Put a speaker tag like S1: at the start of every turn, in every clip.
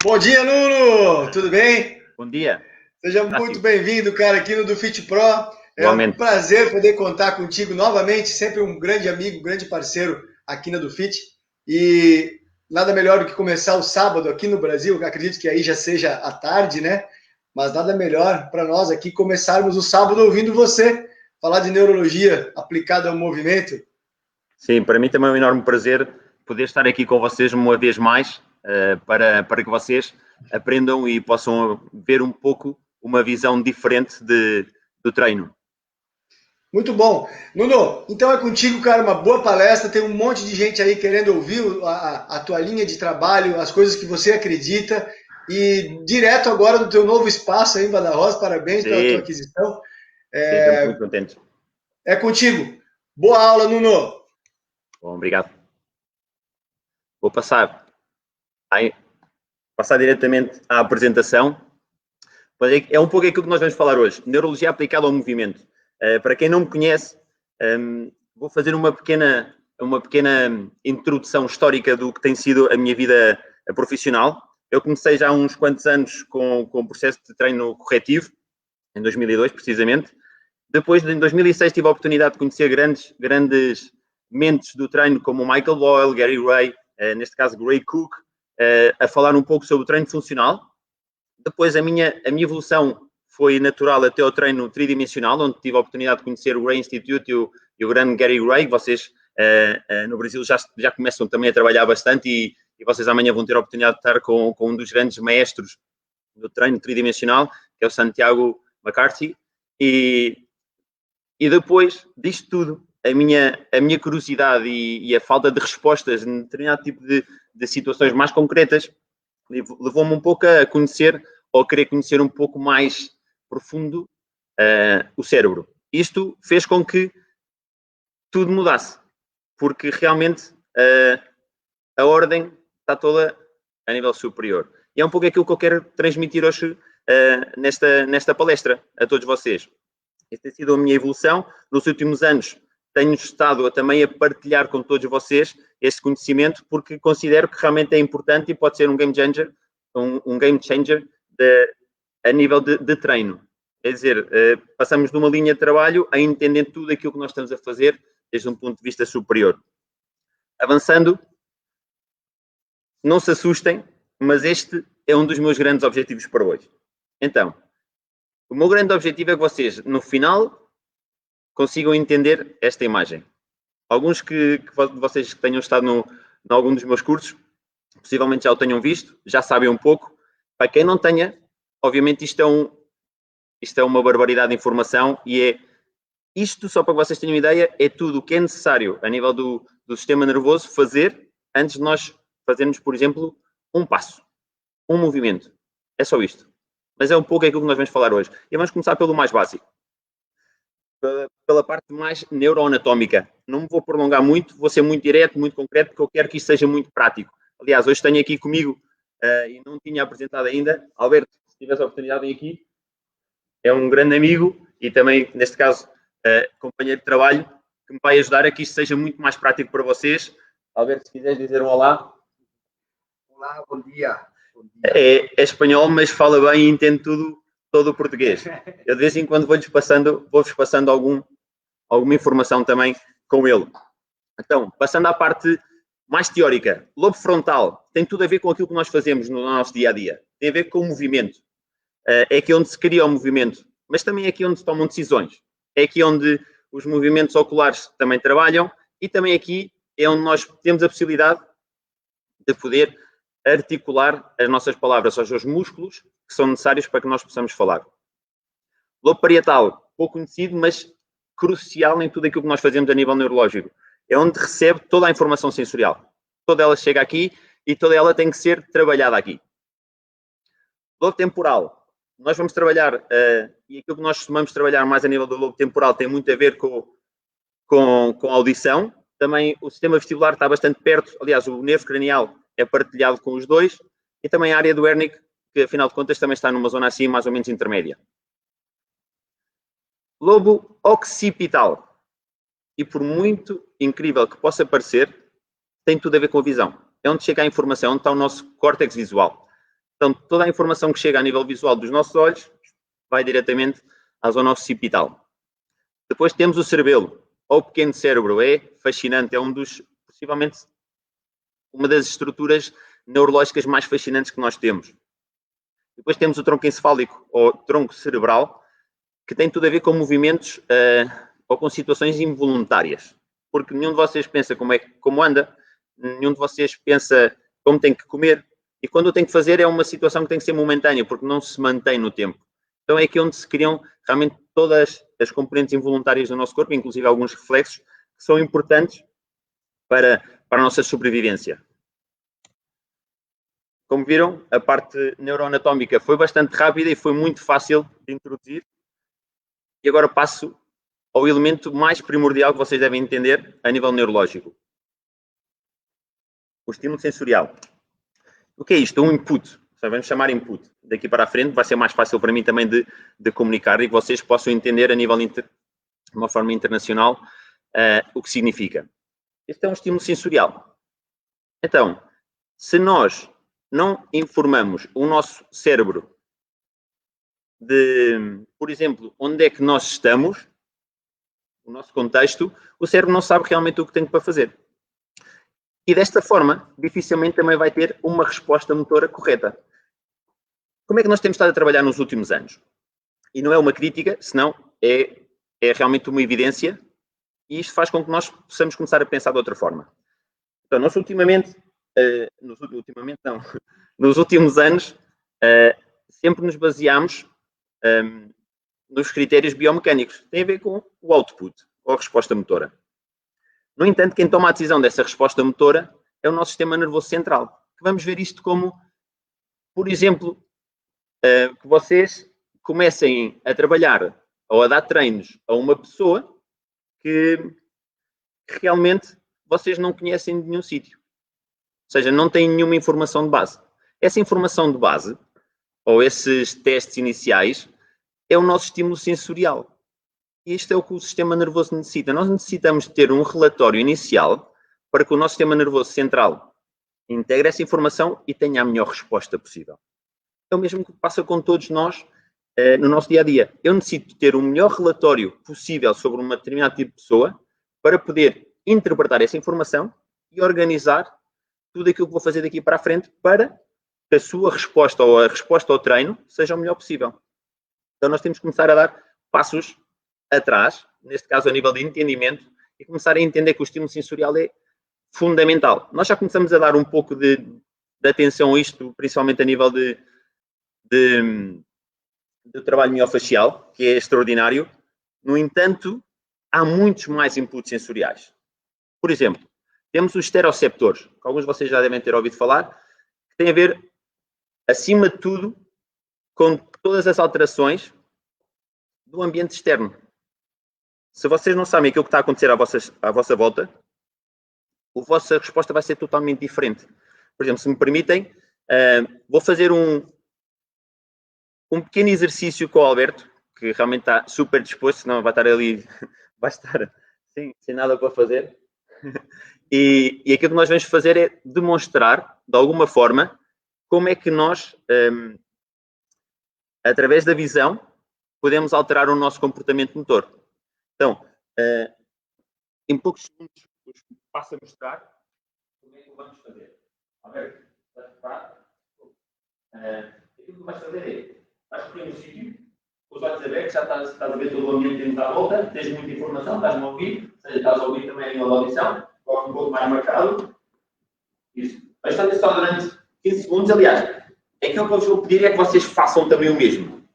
S1: Bom dia, Nuno! Tudo bem?
S2: Bom dia,
S1: Seja muito
S2: Tássio.
S1: bem-vindo, cara, aqui no do Fit Pro. É um
S2: Igualmente.
S1: prazer poder contar contigo novamente, sempre um grande amigo, um grande parceiro aqui na do Fit. E nada melhor do que começar o sábado aqui no Brasil, acredito que aí já seja à tarde, né? Mas nada melhor para nós aqui começarmos o sábado ouvindo você falar de neurologia aplicada ao movimento.
S2: Sim, para mim também é um enorme prazer poder estar aqui com vocês uma vez mais, para que vocês aprendam e possam ver um pouco uma visão diferente do treino.
S1: Muito bom. Nuno, então é contigo, cara, uma boa palestra. Tem um monte de gente aí querendo ouvir a tua linha de trabalho, as coisas que você acredita. E direto agora do teu novo espaço aí em Badajoz, parabéns pela tua
S2: Sim,
S1: aquisição.
S2: sim, estamos muito contentes.
S1: É contigo. Boa aula, Nuno.
S2: Bom, obrigado. Vou passar diretamente à apresentação. É um pouco aquilo que nós vamos falar hoje. Neurologia aplicada ao movimento. Para quem não me conhece, vou fazer uma pequena introdução histórica do que tem sido a minha vida profissional. Eu comecei já há uns quantos anos com o processo de treino corretivo, em 2002 precisamente. Depois, em 2006, tive a oportunidade de conhecer grandes mentes do treino, como o Michael Boyle, Gary Ray, neste caso Gray Cook, a falar um pouco sobre o treino funcional. Depois, a minha evolução foi natural até ao treino tridimensional, onde tive a oportunidade de conhecer o Ray Institute e o grande Gary Ray. Vocês no Brasil já começam também a trabalhar bastante e vocês amanhã vão ter a oportunidade de estar com um dos grandes maestros do treino tridimensional, que é o Santiago McCarthy. E depois disto tudo, a minha curiosidade e a falta de respostas em determinado tipo de situações mais concretas levou-me um pouco a conhecer ou a querer conhecer um pouco mais profundo o cérebro. Isto fez com que tudo mudasse, porque realmente a ordem está toda a nível superior. E é um pouco aquilo que eu quero transmitir hoje nesta palestra a todos vocês. Esta tem sido a minha evolução. Nos últimos anos tenho estado também a partilhar com todos vocês este conhecimento, porque considero que realmente é importante e pode ser um game changer, um game changer a nível de treino. Quer dizer, passamos de uma linha de trabalho a entender tudo aquilo que nós estamos a fazer desde um ponto de vista superior. Avançando, não se assustem, mas este é um dos meus grandes objetivos para hoje. Então, o meu grande objetivo é que vocês, no final, consigam entender esta imagem. Alguns que vocês que tenham estado em algum dos meus cursos, possivelmente já o tenham visto, já sabem um pouco. Para quem não tenha, obviamente isto é uma barbaridade de informação e isto, só para que vocês tenham ideia, é tudo o que é necessário a nível do sistema nervoso fazer antes de nós fazermos, por exemplo, um passo, um movimento. É só isto. Mas é um pouco aquilo que nós vamos falar hoje. E vamos começar pelo mais básico. Pela parte mais neuroanatómica. Não me vou prolongar muito, vou ser muito direto, muito concreto, porque eu quero que isto seja muito prático. Aliás, hoje tenho aqui comigo, e não tinha apresentado ainda, Alberto, se tivesse a oportunidade de vir aqui, é um grande amigo e também, neste caso, companheiro de trabalho, que me vai ajudar a que isto seja muito mais prático para vocês. Alberto, se quiseres dizer um olá.
S3: Olá, bom dia.
S2: É espanhol, mas fala bem e entende todo o português. Eu de vez em quando vou-vos passando alguma informação também com ele. Então, passando à parte mais teórica, lobo frontal tem tudo a ver com aquilo que nós fazemos no nosso dia a dia. Tem a ver com o movimento. É aqui onde se cria o movimento, mas também é aqui onde se tomam decisões. É aqui onde os movimentos oculares também trabalham e também aqui é onde nós temos a possibilidade de poder articular as nossas palavras aos seus músculos que são necessários para que nós possamos falar. Lobo parietal, pouco conhecido, mas crucial em tudo aquilo que nós fazemos a nível neurológico. É onde recebe toda a informação sensorial. Toda ela chega aqui e toda ela tem que ser trabalhada aqui. Lobo temporal. Nós vamos trabalhar, e aquilo que nós costumamos trabalhar mais a nível do lobo temporal tem muito a ver com a audição. Também o sistema vestibular está bastante perto. Aliás, o nervo cranial é partilhado com os dois. E também a área do Wernicke, que afinal de contas também está numa zona assim mais ou menos intermédia. Lobo occipital. E por muito incrível que possa parecer, tem tudo a ver com a visão. É onde chega a informação, onde está o nosso córtex visual. Então, toda a informação que chega a nível visual dos nossos olhos vai diretamente à zona occipital. Depois temos o cerebelo, ou o pequeno cérebro. É fascinante, é possivelmente, uma das estruturas neurológicas mais fascinantes que nós temos. Depois temos o tronco encefálico, ou tronco cerebral, que tem tudo a ver com movimentos ou com situações involuntárias. Porque nenhum de vocês pensa como anda, nenhum de vocês pensa como tem que comer, e quando o tem que fazer é uma situação que tem que ser momentânea, porque não se mantém no tempo. Então é aqui onde se criam realmente todas as componentes involuntárias do nosso corpo, inclusive alguns reflexos, que são importantes para a nossa sobrevivência. Como viram, a parte neuroanatómica foi bastante rápida e foi muito fácil de introduzir. E agora passo ao elemento mais primordial que vocês devem entender a nível neurológico. O estímulo sensorial. O que é isto? Um input. Vamos chamar input. Daqui para a frente vai ser mais fácil para mim também de comunicar e que vocês possam entender a nível de uma forma internacional o que significa. Este é um estímulo sensorial. Então, se nós não informamos o nosso cérebro de, por exemplo, onde é que nós estamos, o nosso contexto, o cérebro não sabe realmente o que tem para fazer. E desta forma, dificilmente também vai ter uma resposta motora correta. Como é que nós temos estado a trabalhar nos últimos anos? E não é uma crítica, senão é realmente uma evidência, e isto faz com que nós possamos começar a pensar de outra forma. Então, nós nos últimos anos, sempre nos baseamos nos critérios biomecânicos. Tem a ver com o output, ou a resposta motora. No entanto, quem toma a decisão dessa resposta motora é o nosso sistema nervoso central. Que vamos ver isto como, por exemplo, que vocês comecem a trabalhar ou a dar treinos a uma pessoa que realmente vocês não conhecem de nenhum sítio. Ou seja, não têm nenhuma informação de base. Essa informação de base, ou esses testes iniciais, é o nosso estímulo sensorial. E isto é o que o sistema nervoso necessita. Nós necessitamos ter um relatório inicial para que o nosso sistema nervoso central integre essa informação e tenha a melhor resposta possível. É o mesmo que passa com todos nós no nosso dia-a-dia. Eu necessito ter o melhor relatório possível sobre uma determinada tipo de pessoa para poder interpretar essa informação e organizar tudo aquilo que vou fazer daqui para a frente para que a sua resposta ou a resposta ao treino seja o melhor possível. Então nós temos que começar a dar passos atrás, neste caso a nível de entendimento, e começar a entender que o estímulo sensorial é fundamental. Nós já começamos a dar um pouco de atenção a isto, principalmente a nível do trabalho miofacial, que é extraordinário. No entanto, há muitos mais inputs sensoriais. Por exemplo, temos os esteroceptores, que alguns de vocês já devem ter ouvido falar, que têm a ver, acima de tudo, com todas as alterações do ambiente externo. Se vocês não sabem aquilo que está a acontecer à vossa volta, a vossa resposta vai ser totalmente diferente. Por exemplo, se me permitem, vou fazer um pequeno exercício com o Alberto, que realmente está super disposto, senão vai estar ali, vai estar sem nada para fazer. E aquilo que nós vamos fazer é demonstrar, de alguma forma, como é que nós, através da visão, podemos alterar o nosso comportamento motor. Então, em poucos segundos, passo a mostrar como é que o vamos fazer. Alberto, estás preparado? Aquilo que vais fazer é, vais escolher um sítio, com os olhos abertos, já estás a ver todo o ambiente que temos à volta, tens muita informação, estás-me a ouvir, ou seja, estás a ouvir também a nível da audição, coloca um pouco mais marcado. Isso. Vais fazer só durante 15 segundos, aliás, aquilo que eu vos vou pedir é que vocês façam também o mesmo.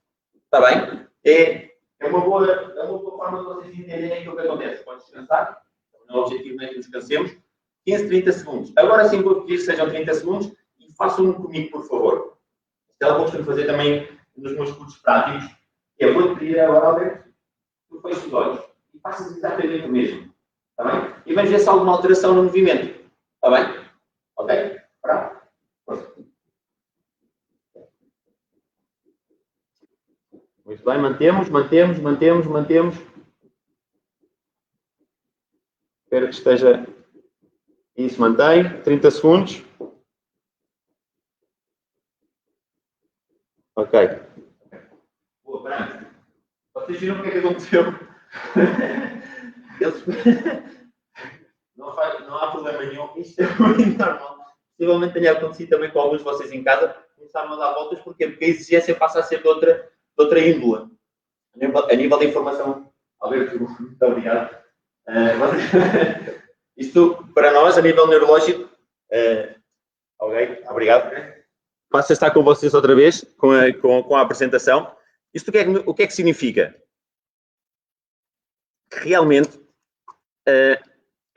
S2: Está bem? É uma boa forma de vocês entenderem aquilo que acontece. Podes descansar, o objetivo é que descansemos. 15, 30 segundos. Agora sim vou pedir que sejam 30 segundos e façam-no comigo, por favor. Isto é algo que eu costumo fazer também nos meus cursos práticos. Eu vou-te pedir agora, Alberto, tu feches os olhos e faças exatamente o mesmo. Está bem? E vamos ver se há alguma alteração no movimento. Está bem? Ok? Pronto? Muito bem, mantemos. Espero que esteja... Isso, mantém. 30 segundos. Ok. Boa, pronto. Vocês viram o que é que aconteceu? Não há problema nenhum. Isto é muito normal. Possivelmente tenha acontecido também com alguns de vocês em casa. Começaram a dar voltas. Porquê? Porque a exigência passa a ser de outra índole. A nível de informação. Alberto, muito obrigado. Isto, para nós, a nível neurológico, ok, obrigado. Passo a estar com vocês outra vez, com a apresentação. Isto o que é que significa? Que realmente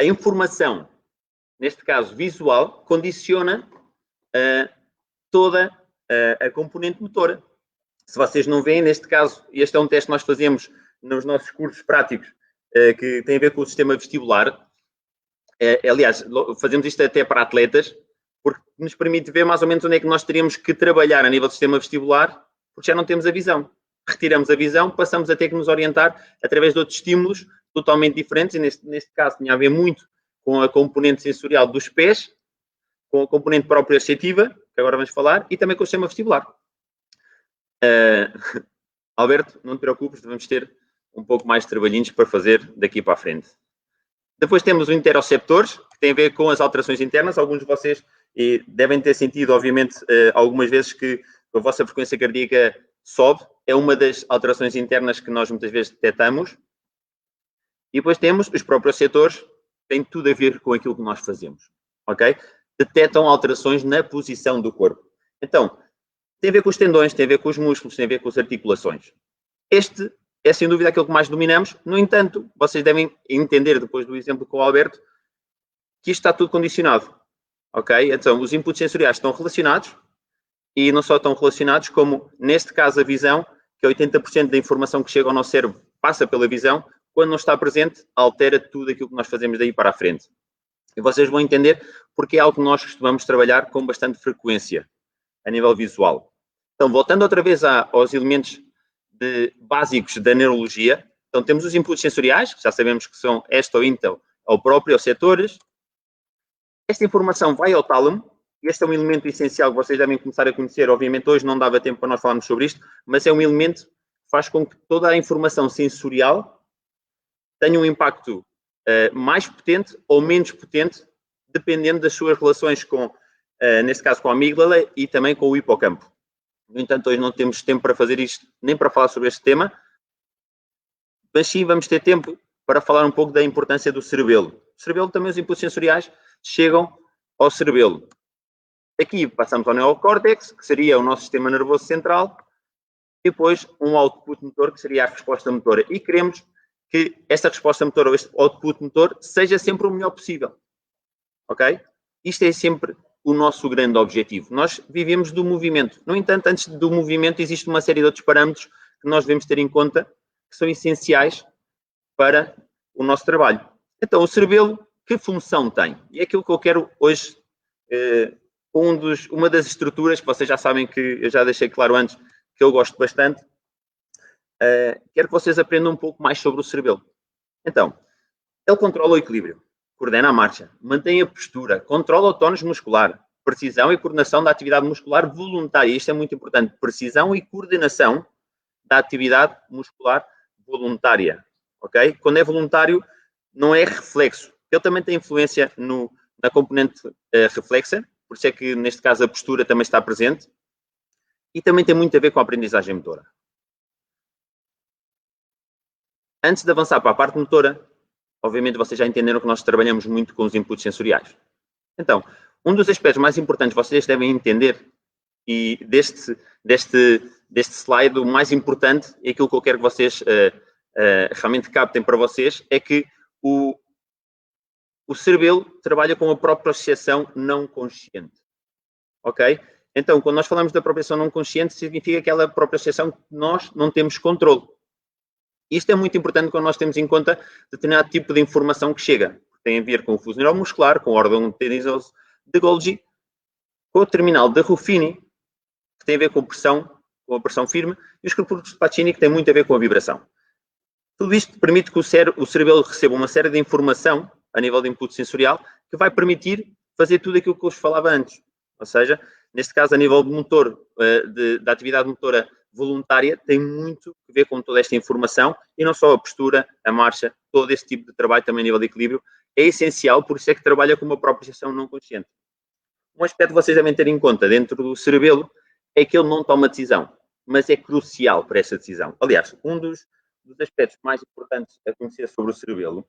S2: a informação, neste caso visual, condiciona toda a componente motora. Se vocês não veem, neste caso, este é um teste que nós fazemos nos nossos cursos práticos, que tem a ver com o sistema vestibular. Aliás, fazemos isto até para atletas, porque nos permite ver mais ou menos onde é que nós teríamos que trabalhar a nível do sistema vestibular, porque já não temos a visão. Retiramos a visão, passamos a ter que nos orientar através de outros estímulos totalmente diferentes, e neste caso tinha a ver muito com a componente sensorial dos pés, com a componente proprioceptiva, que agora vamos falar, e também com o sistema vestibular. Alberto, não te preocupes, vamos ter um pouco mais de trabalhinhos para fazer daqui para a frente. Depois temos os interoceptores, que tem a ver com as alterações internas. Alguns de vocês devem ter sentido, obviamente, algumas vezes que a vossa frequência cardíaca sobe. É uma das alterações internas que nós muitas vezes detectamos. E depois temos os proprioceptores, que têm tudo a ver com aquilo que nós fazemos. Ok? Detectam alterações na posição do corpo. Então, tem a ver com os tendões, tem a ver com os músculos, tem a ver com as articulações. Este é, sem dúvida, aquilo que mais dominamos. No entanto, vocês devem entender, depois do exemplo com o Alberto, que isto está tudo condicionado. Ok? Então, os inputs sensoriais estão relacionados e não só estão relacionados, como, neste caso, a visão, que 80% da informação que chega ao nosso cérebro passa pela visão, quando não está presente, altera tudo aquilo que nós fazemos daí para a frente. E vocês vão entender porque é algo que nós costumamos trabalhar com bastante frequência, a nível visual. Então, voltando outra vez aos elementos básicos da neurologia, então temos os inputs sensoriais, que já sabemos que são esta ou então, ou proprioceptores. Esta informação vai ao tálamo, e este é um elemento essencial que vocês devem começar a conhecer. Obviamente, hoje não dava tempo para nós falarmos sobre isto, mas é um elemento que faz com que toda a informação sensorial tenha um impacto mais potente ou menos potente, dependendo das suas relações com, neste caso, com a amígdala e também com o hipocampo. No entanto, hoje não temos tempo para fazer isto, nem para falar sobre este tema, mas sim vamos ter tempo para falar um pouco da importância do cerebelo. O cerebelo, também os inputs sensoriais chegam ao cerebelo. Aqui passamos ao neocórtex, que seria o nosso sistema nervoso central, e depois um output motor, que seria a resposta motora. E queremos que esta resposta motora ou este output motor seja sempre o melhor possível. Ok? Isto é sempre o nosso grande objetivo. Nós vivemos do movimento. No entanto, antes do movimento, existe uma série de outros parâmetros que nós devemos ter em conta, que são essenciais para o nosso trabalho. Então, o cerebelo, que função tem? E é aquilo que eu quero hoje, uma das estruturas que vocês já sabem que eu já deixei claro antes, que eu gosto bastante, quero que vocês aprendam um pouco mais sobre o cerebelo. Então, ele controla o equilíbrio, coordena a marcha, mantém a postura, controla o tónus muscular, precisão e coordenação da atividade muscular voluntária. Isto é muito importante. Precisão e coordenação da atividade muscular voluntária. Ok? Quando é voluntário, não é reflexo. Ele também tem influência na componente reflexa, por isso é que, neste caso, a postura também está presente. E também tem muito a ver com a aprendizagem motora. Antes de avançar para a parte motora, obviamente vocês já entenderam que nós trabalhamos muito com os inputs sensoriais. Então, um dos aspectos mais importantes que vocês devem entender, e deste slide, o mais importante, e aquilo que eu quero que vocês realmente captem para vocês, é que o cerebelo trabalha com a propriocepção não consciente. Ok? Então, quando nós falamos da propriocepção não consciente, significa aquela propriocepção que nós não temos controle. Isto é muito importante quando nós temos em conta determinado tipo de informação que chega. Tem a ver com o fuso neuromuscular, com o órgão tendinoso de Golgi, com o terminal de Ruffini, que tem a ver com a pressão firme, e os corpúsculos de Pacini, que tem muito a ver com a vibração. Tudo isto permite que o cerebelo receba uma série de informação, a nível de input sensorial, que vai permitir fazer tudo aquilo que eu vos falava antes. Ou seja, Neste caso, a nível de motor, da atividade motora voluntária, tem muito a ver com toda esta informação e não só a postura, a marcha, todo esse tipo de trabalho também a nível de equilíbrio é essencial, por isso é que trabalha com uma propriocepção não consciente. Um aspecto que vocês devem ter em conta dentro do cerebelo é que ele não toma decisão, mas é crucial para essa decisão. Aliás, um dos aspectos mais importantes a conhecer sobre o cerebelo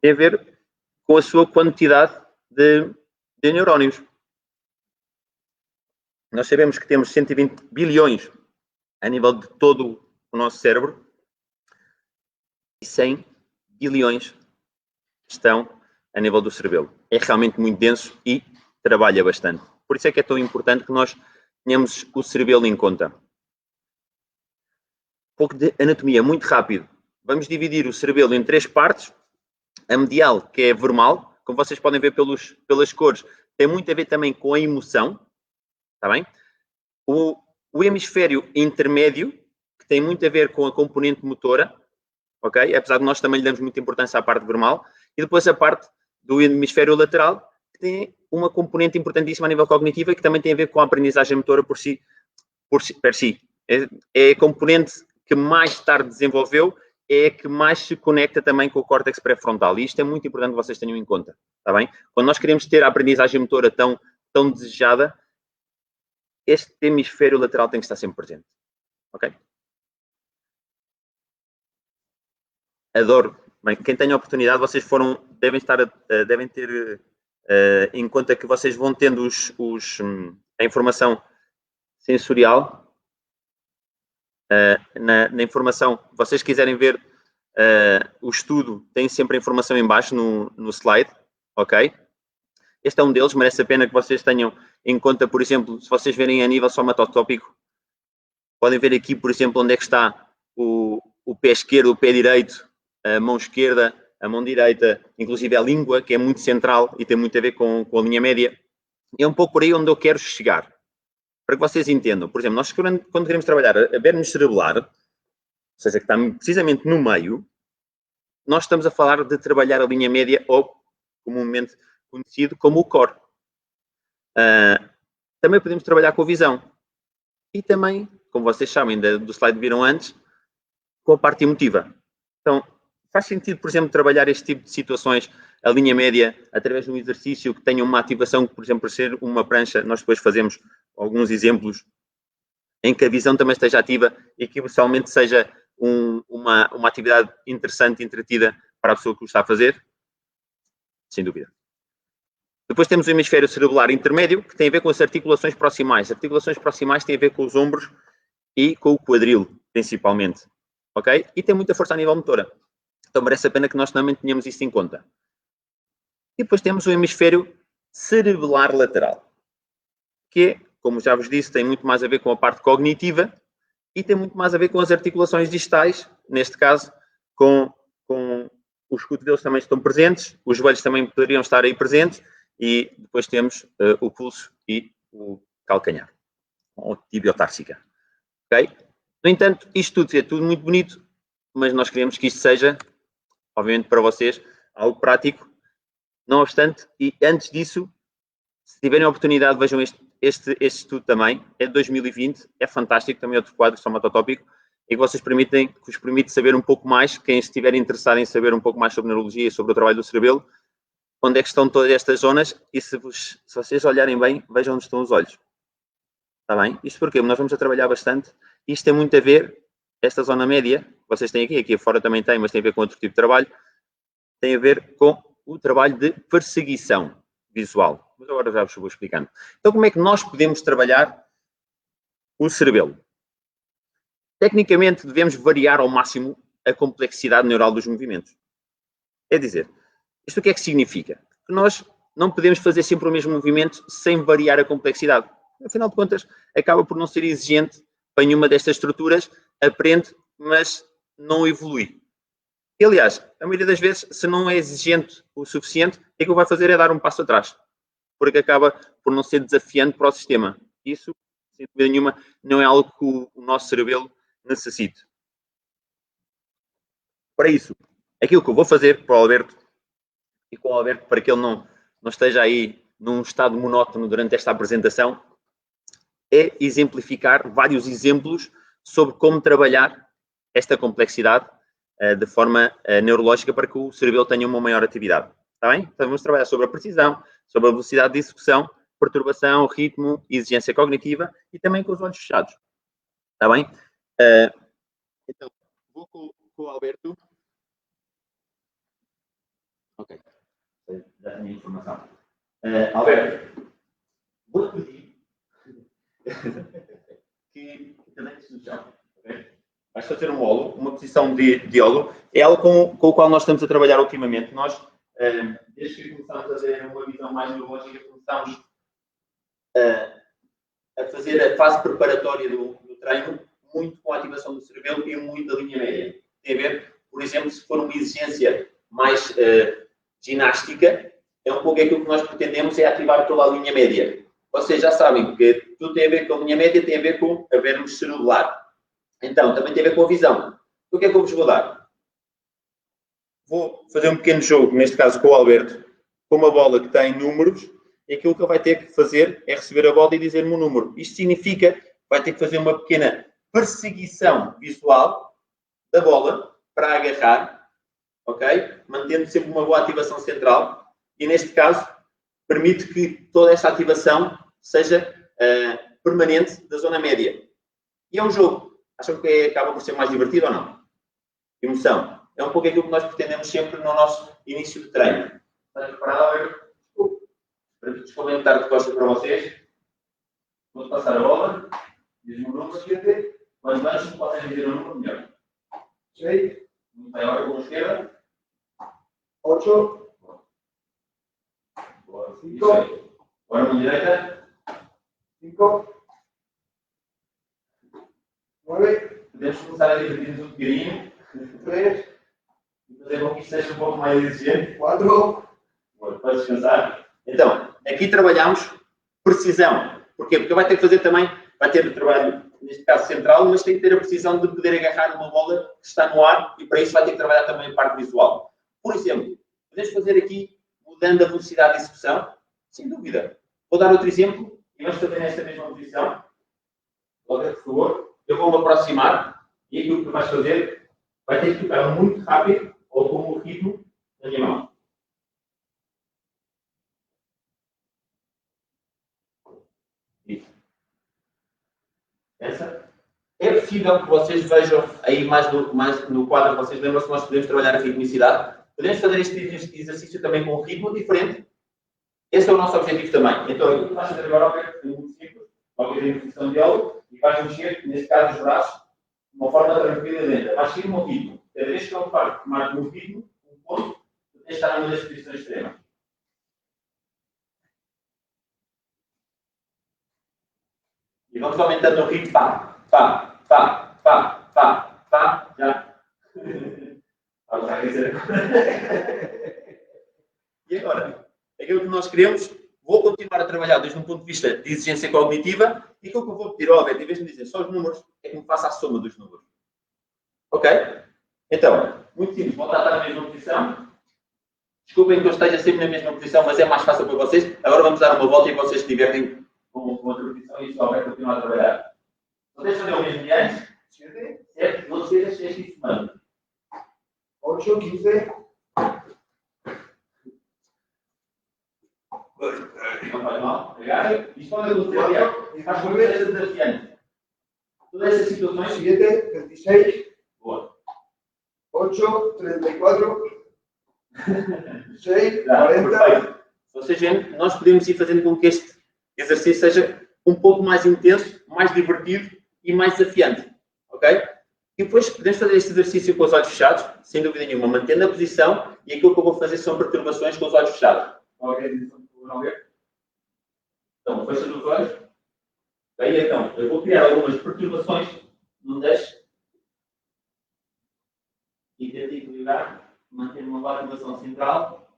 S2: tem a ver com a sua quantidade de neurónios. Nós sabemos que temos 120 bilhões a nível de todo o nosso cérebro e 100 bilhões estão a nível do cerebelo. É realmente muito denso e trabalha bastante. Por isso é que é tão importante que nós tenhamos o cerebelo em conta. Um pouco de anatomia, muito rápido. Vamos dividir o cerebelo em 3 partes. A medial, que é vermal, como vocês podem ver pelas cores, tem muito a ver também com a emoção. Está bem? O hemisfério intermédio, que tem muito a ver com a componente motora, ok? Apesar de nós também lhe damos muita importância à parte vermal. E depois a parte do hemisfério lateral, que tem uma componente importantíssima a nível cognitivo e que também tem a ver com a aprendizagem motora por si. É a componente que mais tarde desenvolveu, é a que mais se conecta também com o córtex pré-frontal. E isto é muito importante que vocês tenham em conta, está bem? Quando nós queremos ter a aprendizagem motora tão desejada, este hemisfério lateral tem que estar sempre presente, ok? Adoro. Bem, quem tem a oportunidade, vocês devem ter em conta que vocês vão tendo a informação sensorial na informação. Vocês quiserem ver o estudo, tem sempre a informação em baixo no slide, ok? Este é um deles, merece a pena que vocês tenham em conta, por exemplo, se vocês verem a nível somatotópico, podem ver aqui, por exemplo, onde é que está o pé esquerdo, o pé direito, a mão esquerda, a mão direita, inclusive a língua, que é muito central e tem muito a ver com a linha média. É um pouco por aí onde eu quero chegar, para que vocês entendam. Por exemplo, nós quando queremos trabalhar a vermes cerebelar, ou seja, que está precisamente no meio, nós estamos a falar de trabalhar a linha média ou comumente conhecido como o core. Também podemos trabalhar com a visão. E também, como vocês sabem do slide que viram antes, com a parte emotiva. Então, faz sentido, por exemplo, trabalhar este tipo de situações, a linha média, através de um exercício que tenha uma ativação, por exemplo, ser uma prancha. Nós depois fazemos alguns exemplos em que a visão também esteja ativa e que pessoalmente seja uma atividade interessante, entretida para a pessoa que o está a fazer. Sem dúvida. Depois temos o hemisfério cerebelar intermédio, que tem a ver com as articulações proximais. As articulações proximais têm a ver com os ombros e com o quadril, principalmente. Ok? E tem muita força a nível motora. Então merece a pena que nós também tenhamos isso em conta. E depois temos o hemisfério cerebelar lateral, que é, como já vos disse, tem muito mais a ver com a parte cognitiva e tem muito mais a ver com as articulações distais, neste caso, com os cotovelos também estão presentes, os joelhos também poderiam estar aí presentes, e depois temos o pulso e o calcanhar, ou tibiotársica. Ok? No entanto, isto tudo é tudo muito bonito, mas nós queremos que isto seja, obviamente para vocês, algo prático. Não obstante, e antes disso, se tiverem a oportunidade, vejam este estudo também, é de 2020, é fantástico, também outro quadro somatotópico, e que vos permite saber um pouco mais, quem estiver interessado em saber um pouco mais sobre neurologia e sobre o trabalho do cerebelo, onde é que estão todas estas zonas, e se vocês olharem bem, vejam onde estão os olhos. Está bem? Isto porque nós vamos a trabalhar bastante, isto tem muito a ver, esta zona média, vocês têm aqui afora também tem, mas tem a ver com outro tipo de trabalho, tem a ver com o trabalho de perseguição visual. Mas agora já vos vou explicando. Então, como é que nós podemos trabalhar o cerebelo? Tecnicamente, devemos variar ao máximo a complexidade neural dos movimentos. É dizer, isto o que é que significa? Que nós não podemos fazer sempre o mesmo movimento sem variar a complexidade. Afinal de contas, acaba por não ser exigente para nenhuma destas estruturas, aprende, mas não evolui. E, aliás, a maioria das vezes, se não é exigente o suficiente, o que vai fazer é dar um passo atrás, porque acaba por não ser desafiante para o sistema. Isso, sem dúvida nenhuma, não é algo que o nosso cerebelo necessite. Para isso, aquilo que eu vou fazer para o Alberto, e com o Alberto, para que ele não esteja aí num estado monótono durante esta apresentação, é exemplificar vários exemplos sobre como trabalhar esta complexidade de forma neurológica para que o cerebelo tenha uma maior atividade. Está bem? Então vamos trabalhar sobre a precisão, sobre a velocidade de execução, perturbação, ritmo, exigência cognitiva e também com os olhos fechados. Está bem? Então, vou com o Alberto. Ok. Já tinha informação. Alberto, vou-te pedir que também te no chão. Okay? Vais fazer um olo, uma posição de olo. É algo com o qual nós estamos a trabalhar ultimamente. Nós, desde que começámos a fazer uma visão mais neurológica, começámos a fazer a fase preparatória do treino muito com a ativação do cerebelo e muito da linha média. Tem a ver, por exemplo, se for uma exigência mais ginástica, é um pouco aquilo que nós pretendemos, é ativar toda a linha média. Vocês já sabem que tudo tem a ver com a linha média, tem a ver com a vermos celular. Então, também tem a ver com a visão. O que é que eu vos vou dar? Vou fazer um pequeno jogo, neste caso com o Alberto, com uma bola que tem números, e aquilo que ele vai ter que fazer é receber a bola e dizer-me um número. Isto significa que vai ter que fazer uma pequena perseguição visual da bola para agarrar, ok? Mantendo sempre uma boa ativação central. E, neste caso, permite que toda esta ativação seja permanente da zona média. E é um jogo. Acham que acaba por ser mais divertido ou não? Emoção. É um pouco aquilo que nós pretendemos sempre no nosso início de treino. Está preparado, Alberto? Para descomentar de costas para vocês. Vou-te passar a bola. Diz-me o número. Quanto antes me podem dizer o número, melhor. 6. Muito bem, agora com a esquerda. 8. 5. Agora com a direita. 5. 9. Podemos começar a divertir-nos um bocadinho. 3. E fazer com que isto seja um pouco mais exigente. 4. Pode descansar. Então, aqui trabalhamos precisão. Porquê? Porque vai ter que fazer também, vai ter o trabalho, neste caso central, mas tem que ter a precisão de poder agarrar uma bola que está no ar e para isso vai ter que trabalhar também a parte visual. Por exemplo, podemos fazer aqui, mudando a velocidade de execução, sem dúvida. Vou dar outro exemplo e vamos fazer nesta mesma posição. Por favor. Eu vou-me aproximar e aquilo que vais fazer vai ter que tocar muito rápido ou com o ritmo da minha mão. Isso. Essa. É possível que vocês vejam aí mais no quadro, vocês lembram-se que nós podemos trabalhar a ritmicidade. Podemos fazer este exercício também com um ritmo diferente. Esse é o nosso objetivo também. Então, aquilo que vais fazer agora é muito simples. Vai ter a posição de elo e vais mexer, neste caso, os braços de uma forma tranquila e lenta. Vais seguir um ritmo. Cada vez que eu marco um ritmo, um ponto, tens de estar numa das posições extremas. E vamos aumentando o ritmo. Pá, pá, pá, pá, pá, pá. Já. Vamos a aquecer. E agora? Aquilo que nós queremos, vou continuar a trabalhar desde um ponto de vista de exigência cognitiva e aquilo que eu vou pedir ao Alberto, em vez de me dizer só os números, é que me faça a soma dos números. Ok? Então, muito simples, voltar a estar na mesma posição. Desculpem que eu esteja sempre na mesma posição, mas é mais fácil para vocês. Agora vamos dar uma volta e vocês se divertem com outra posição e isso o Alberto continua a trabalhar. Vocês fazer o mesmo de antes? 7, 12, 6 e semana. 8, 15. Não faz mal, obrigado. Isto pode acontecer, e faz com que seja desafiante. Todas essas situações. 7, 26. Boa. 8, 34. 6, 40. Perfeito. Se vocês veem, nós podemos ir fazendo com que este exercício seja um pouco mais intenso, mais divertido e mais desafiante. Ok? E depois podemos fazer este exercício com os olhos fechados, sem dúvida nenhuma, mantendo a posição e aquilo que eu vou fazer são perturbações com os olhos fechados. Ok? Então, fecha os olhos. Bem, então, eu vou criar algumas perturbações. Não deixe. E tenta equilibrar. Manter uma boa ativação central.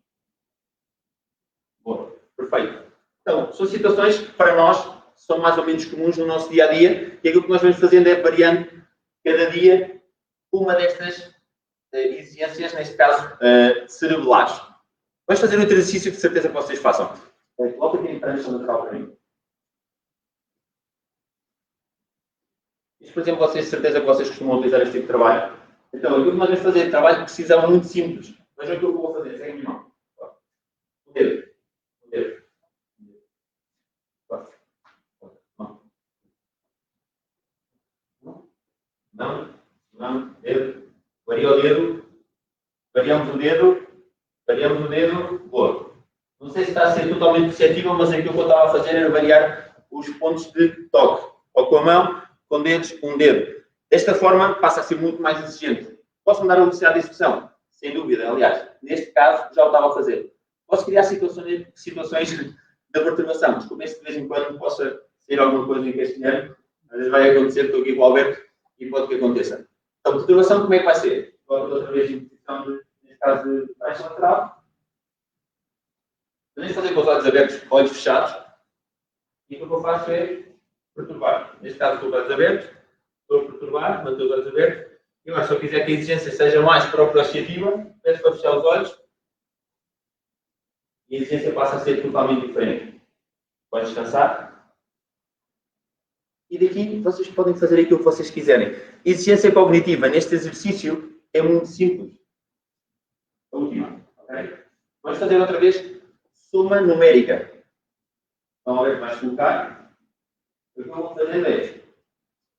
S2: Boa. Perfeito. Então, são situações que para nós são mais ou menos comuns no nosso dia a dia. E aquilo que nós vamos fazendo é variando cada dia uma destas exigências, neste caso, cerebelares. Vamos fazer outro exercício que de certeza que vocês façam. Coloca aqui a impressão lateral para mim. por exemplo, vocês, certeza que vocês costumam utilizar este tipo de trabalho. Então, aquilo que nós vamos fazer, trabalho de precisão muito simples. Vejam aquilo que eu vou fazer, segue a minha mão. O dedo. O dedo. Não, dedo. Varia o dedo. Variamos o dedo, boa. Não sei se está a ser totalmente perceptível, mas aquilo que eu estava a fazer era variar os pontos de toque. Ou com a mão, com dedos, um dedo. Desta forma, passa a ser muito mais exigente. Posso mudar a velocidade de execução? Sem dúvida. Aliás, neste caso, já o estava a fazer. Posso criar situações de perturbação, mas como este de vez em quando possa sair alguma coisa em castelhano, às vezes vai acontecer, estou aqui com o Alberto, e pode que aconteça. Então, perturbação, como é que vai ser? Outra vez em posição de, neste caso, de baixo lateral. Podemos fazer com os olhos abertos, olhos fechados. E o que eu faço é perturbar. Neste caso, com os olhos abertos, estou a perturbar, manter os olhos abertos. E agora, se eu quiser que a exigência seja mais proprioceptiva, peço para fechar os olhos. E a exigência passa a ser totalmente diferente. Pode descansar. E daqui vocês podem fazer aquilo que vocês quiserem. Exigência cognitiva neste exercício é muito simples. A última. Okay? Vamos fazer outra vez soma numérica. Então, a ver, vais colocar. O que eu vou fazer é,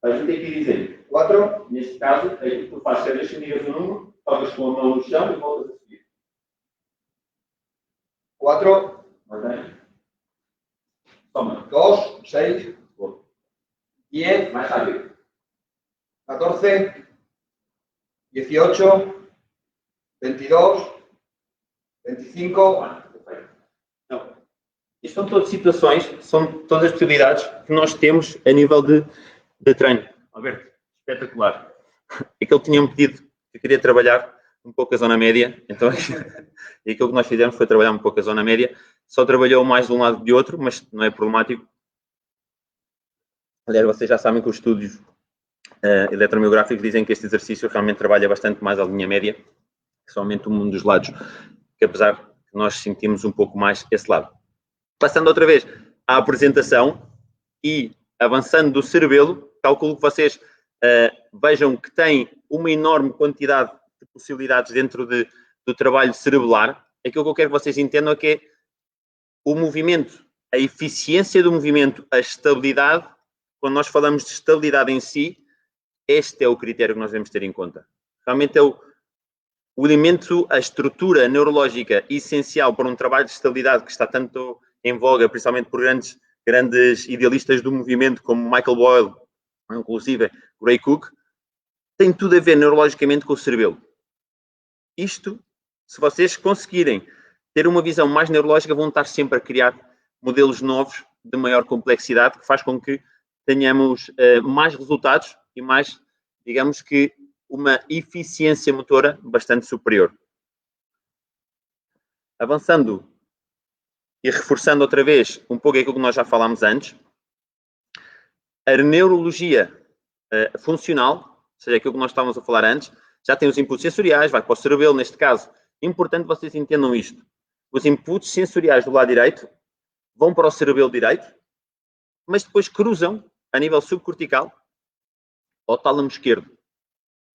S2: vais ter que dizer 4. Neste caso, aquilo que tu fazes é deixar o número, tocas com a mão no chão e voltas a subir. 4. Ok. Toma. 2, 6. 10, mais rápido. 14, 18, 22, 25. Então, isto são todas situações, são todas as possibilidades que nós temos a nível de treino. Alberto, espetacular. Aquilo que tinham pedido, que queria trabalhar um pouco a zona média, então e aquilo que nós fizemos foi trabalhar um pouco a zona média. Só trabalhou mais de um lado que de outro, mas não é problemático. Aliás, vocês já sabem que os estudos eletromiográficos dizem que este exercício realmente trabalha bastante mais a linha média, que somente um dos lados, que apesar que nós sentimos um pouco mais esse lado. Passando outra vez à apresentação e avançando do cerebelo, calculo que vocês vejam que tem uma enorme quantidade de possibilidades dentro do trabalho cerebelar. Aquilo que eu quero que vocês entendam é que é o movimento, a eficiência do movimento, a estabilidade. Quando nós falamos de estabilidade em si, este é o critério que nós devemos ter em conta. Realmente é o elemento, a estrutura neurológica essencial para um trabalho de estabilidade que está tanto em voga, principalmente por grandes idealistas do movimento, como Michael Boyle, inclusive Ray Cook, tem tudo a ver neurologicamente com o cerebelo. Isto, se vocês conseguirem ter uma visão mais neurológica, vão estar sempre a criar modelos novos de maior complexidade, que faz com que tenhamos mais resultados e mais, digamos que, uma eficiência motora bastante superior. Avançando e reforçando outra vez um pouco aquilo que nós já falámos antes, a neurologia funcional, ou seja, aquilo que nós estávamos a falar antes, já tem os inputs sensoriais, vai para o cerebelo, neste caso. É importante que vocês entendam isto. Os inputs sensoriais do lado direito vão para o cerebelo direito, mas depois cruzam a nível subcortical ao tálamo esquerdo.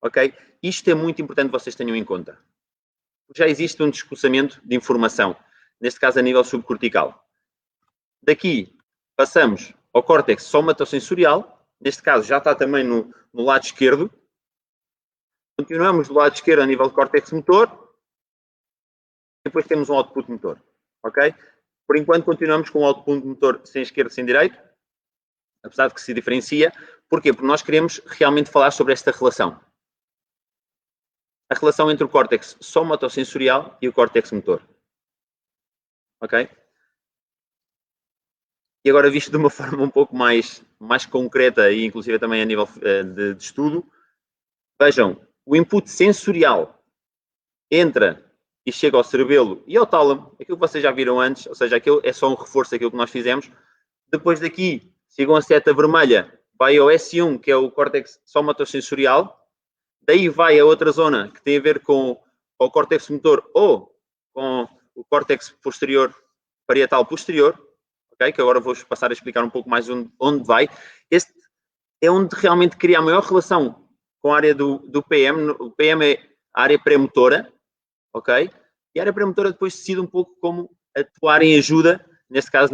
S2: Ok? Isto é muito importante que vocês tenham em conta. Já existe um descoçamento de informação, neste caso a nível subcortical. Daqui passamos ao córtex somatosensorial, neste caso já está também no lado esquerdo. Continuamos do lado esquerdo a nível de córtex motor. Depois temos um output motor. Ok? Por enquanto continuamos com o output motor sem esquerdo, sem direito. Apesar de que se diferencia. Porquê? Porque nós queremos realmente falar sobre esta relação. A relação entre o córtex somatosensorial e o córtex motor. Ok? E agora visto de uma forma um pouco mais concreta e inclusive também a nível de estudo, vejam, o input sensorial entra e chega ao cerebelo e ao tálamo, aquilo que vocês já viram antes, ou seja, aquilo é só um reforço daquilo que nós fizemos. Depois daqui, chegam a seta vermelha, vai ao S1, que é o córtex somatosensorial. Daí vai a outra zona que tem a ver com o córtex motor ou com o córtex posterior, parietal posterior, okay? Que agora vou passar a explicar um pouco mais onde vai. é onde realmente cria a maior relação com a área do PM. O PM é a área pré-motora, ok? E a área pré-motora depois decide um pouco como atuar em ajuda, neste caso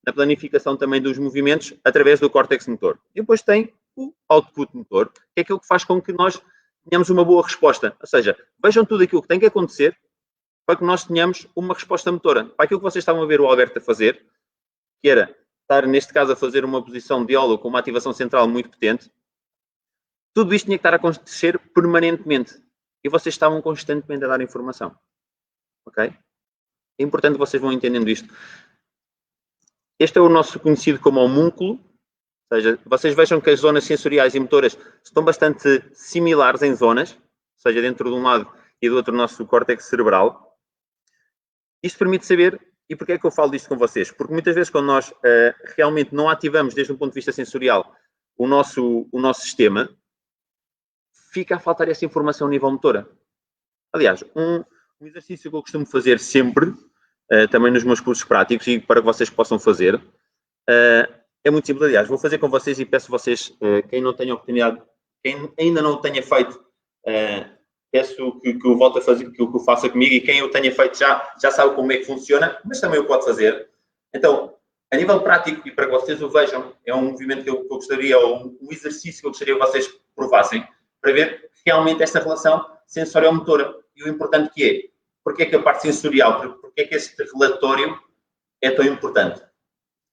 S2: na planificação também dos movimentos, através do córtex motor. E depois tem o output motor, que é aquilo que faz com que nós tenhamos uma boa resposta. Ou seja, vejam tudo aquilo que tem que acontecer para que nós tenhamos uma resposta motora. Para aquilo que vocês estavam a ver o Alberto a fazer, que era estar, neste caso, a fazer uma posição de diálogo com uma ativação central muito potente, tudo isto tinha que estar a acontecer permanentemente. E vocês estavam constantemente a dar informação. Ok? É importante que vocês vão entendendo isto. Este é o nosso conhecido como homúnculo. Ou seja, vocês vejam que as zonas sensoriais e motoras estão bastante similares em zonas, ou seja, dentro de um lado e do outro o nosso córtex cerebral. Isto permite saber, e porquê é que eu falo disto com vocês? Porque muitas vezes quando nós realmente não ativamos, desde um ponto de vista sensorial, o nosso sistema, fica a faltar essa informação a nível motora. Aliás, um exercício que eu costumo fazer sempre, também nos meus cursos práticos, e para que vocês possam fazer, é muito simples. Aliás, vou fazer com vocês e peço a vocês, quem não tenha oportunidade, quem ainda não o tenha feito, peço que o volte a fazer, que o faça comigo, e quem o tenha feito já sabe como é que funciona, mas também o pode fazer. Então, a nível prático, e para que vocês o vejam, é um movimento que eu gostaria, ou um exercício que eu gostaria que vocês provassem, para ver realmente esta relação sensorial-motora. E o importante que é, porque é que a parte sensorial, porque é que este relatório é tão importante.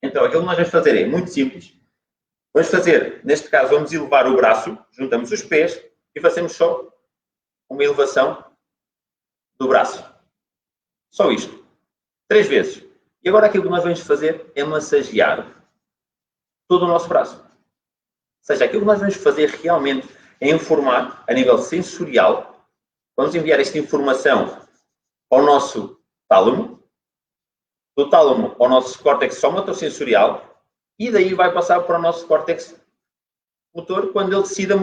S2: Então, aquilo que nós vamos fazer é muito simples. Vamos fazer, neste caso, vamos elevar o braço, juntamos os pés e fazemos só uma elevação do braço. Só isto. 3 vezes. E agora aquilo que nós vamos fazer é massagear todo o nosso braço. Ou seja, aquilo que nós vamos fazer realmente é informar, a nível sensorial, vamos enviar esta informação ao nosso tálamo, do tálamo ao nosso córtex somatosensorial, e daí vai passar para o nosso córtex motor quando ele decida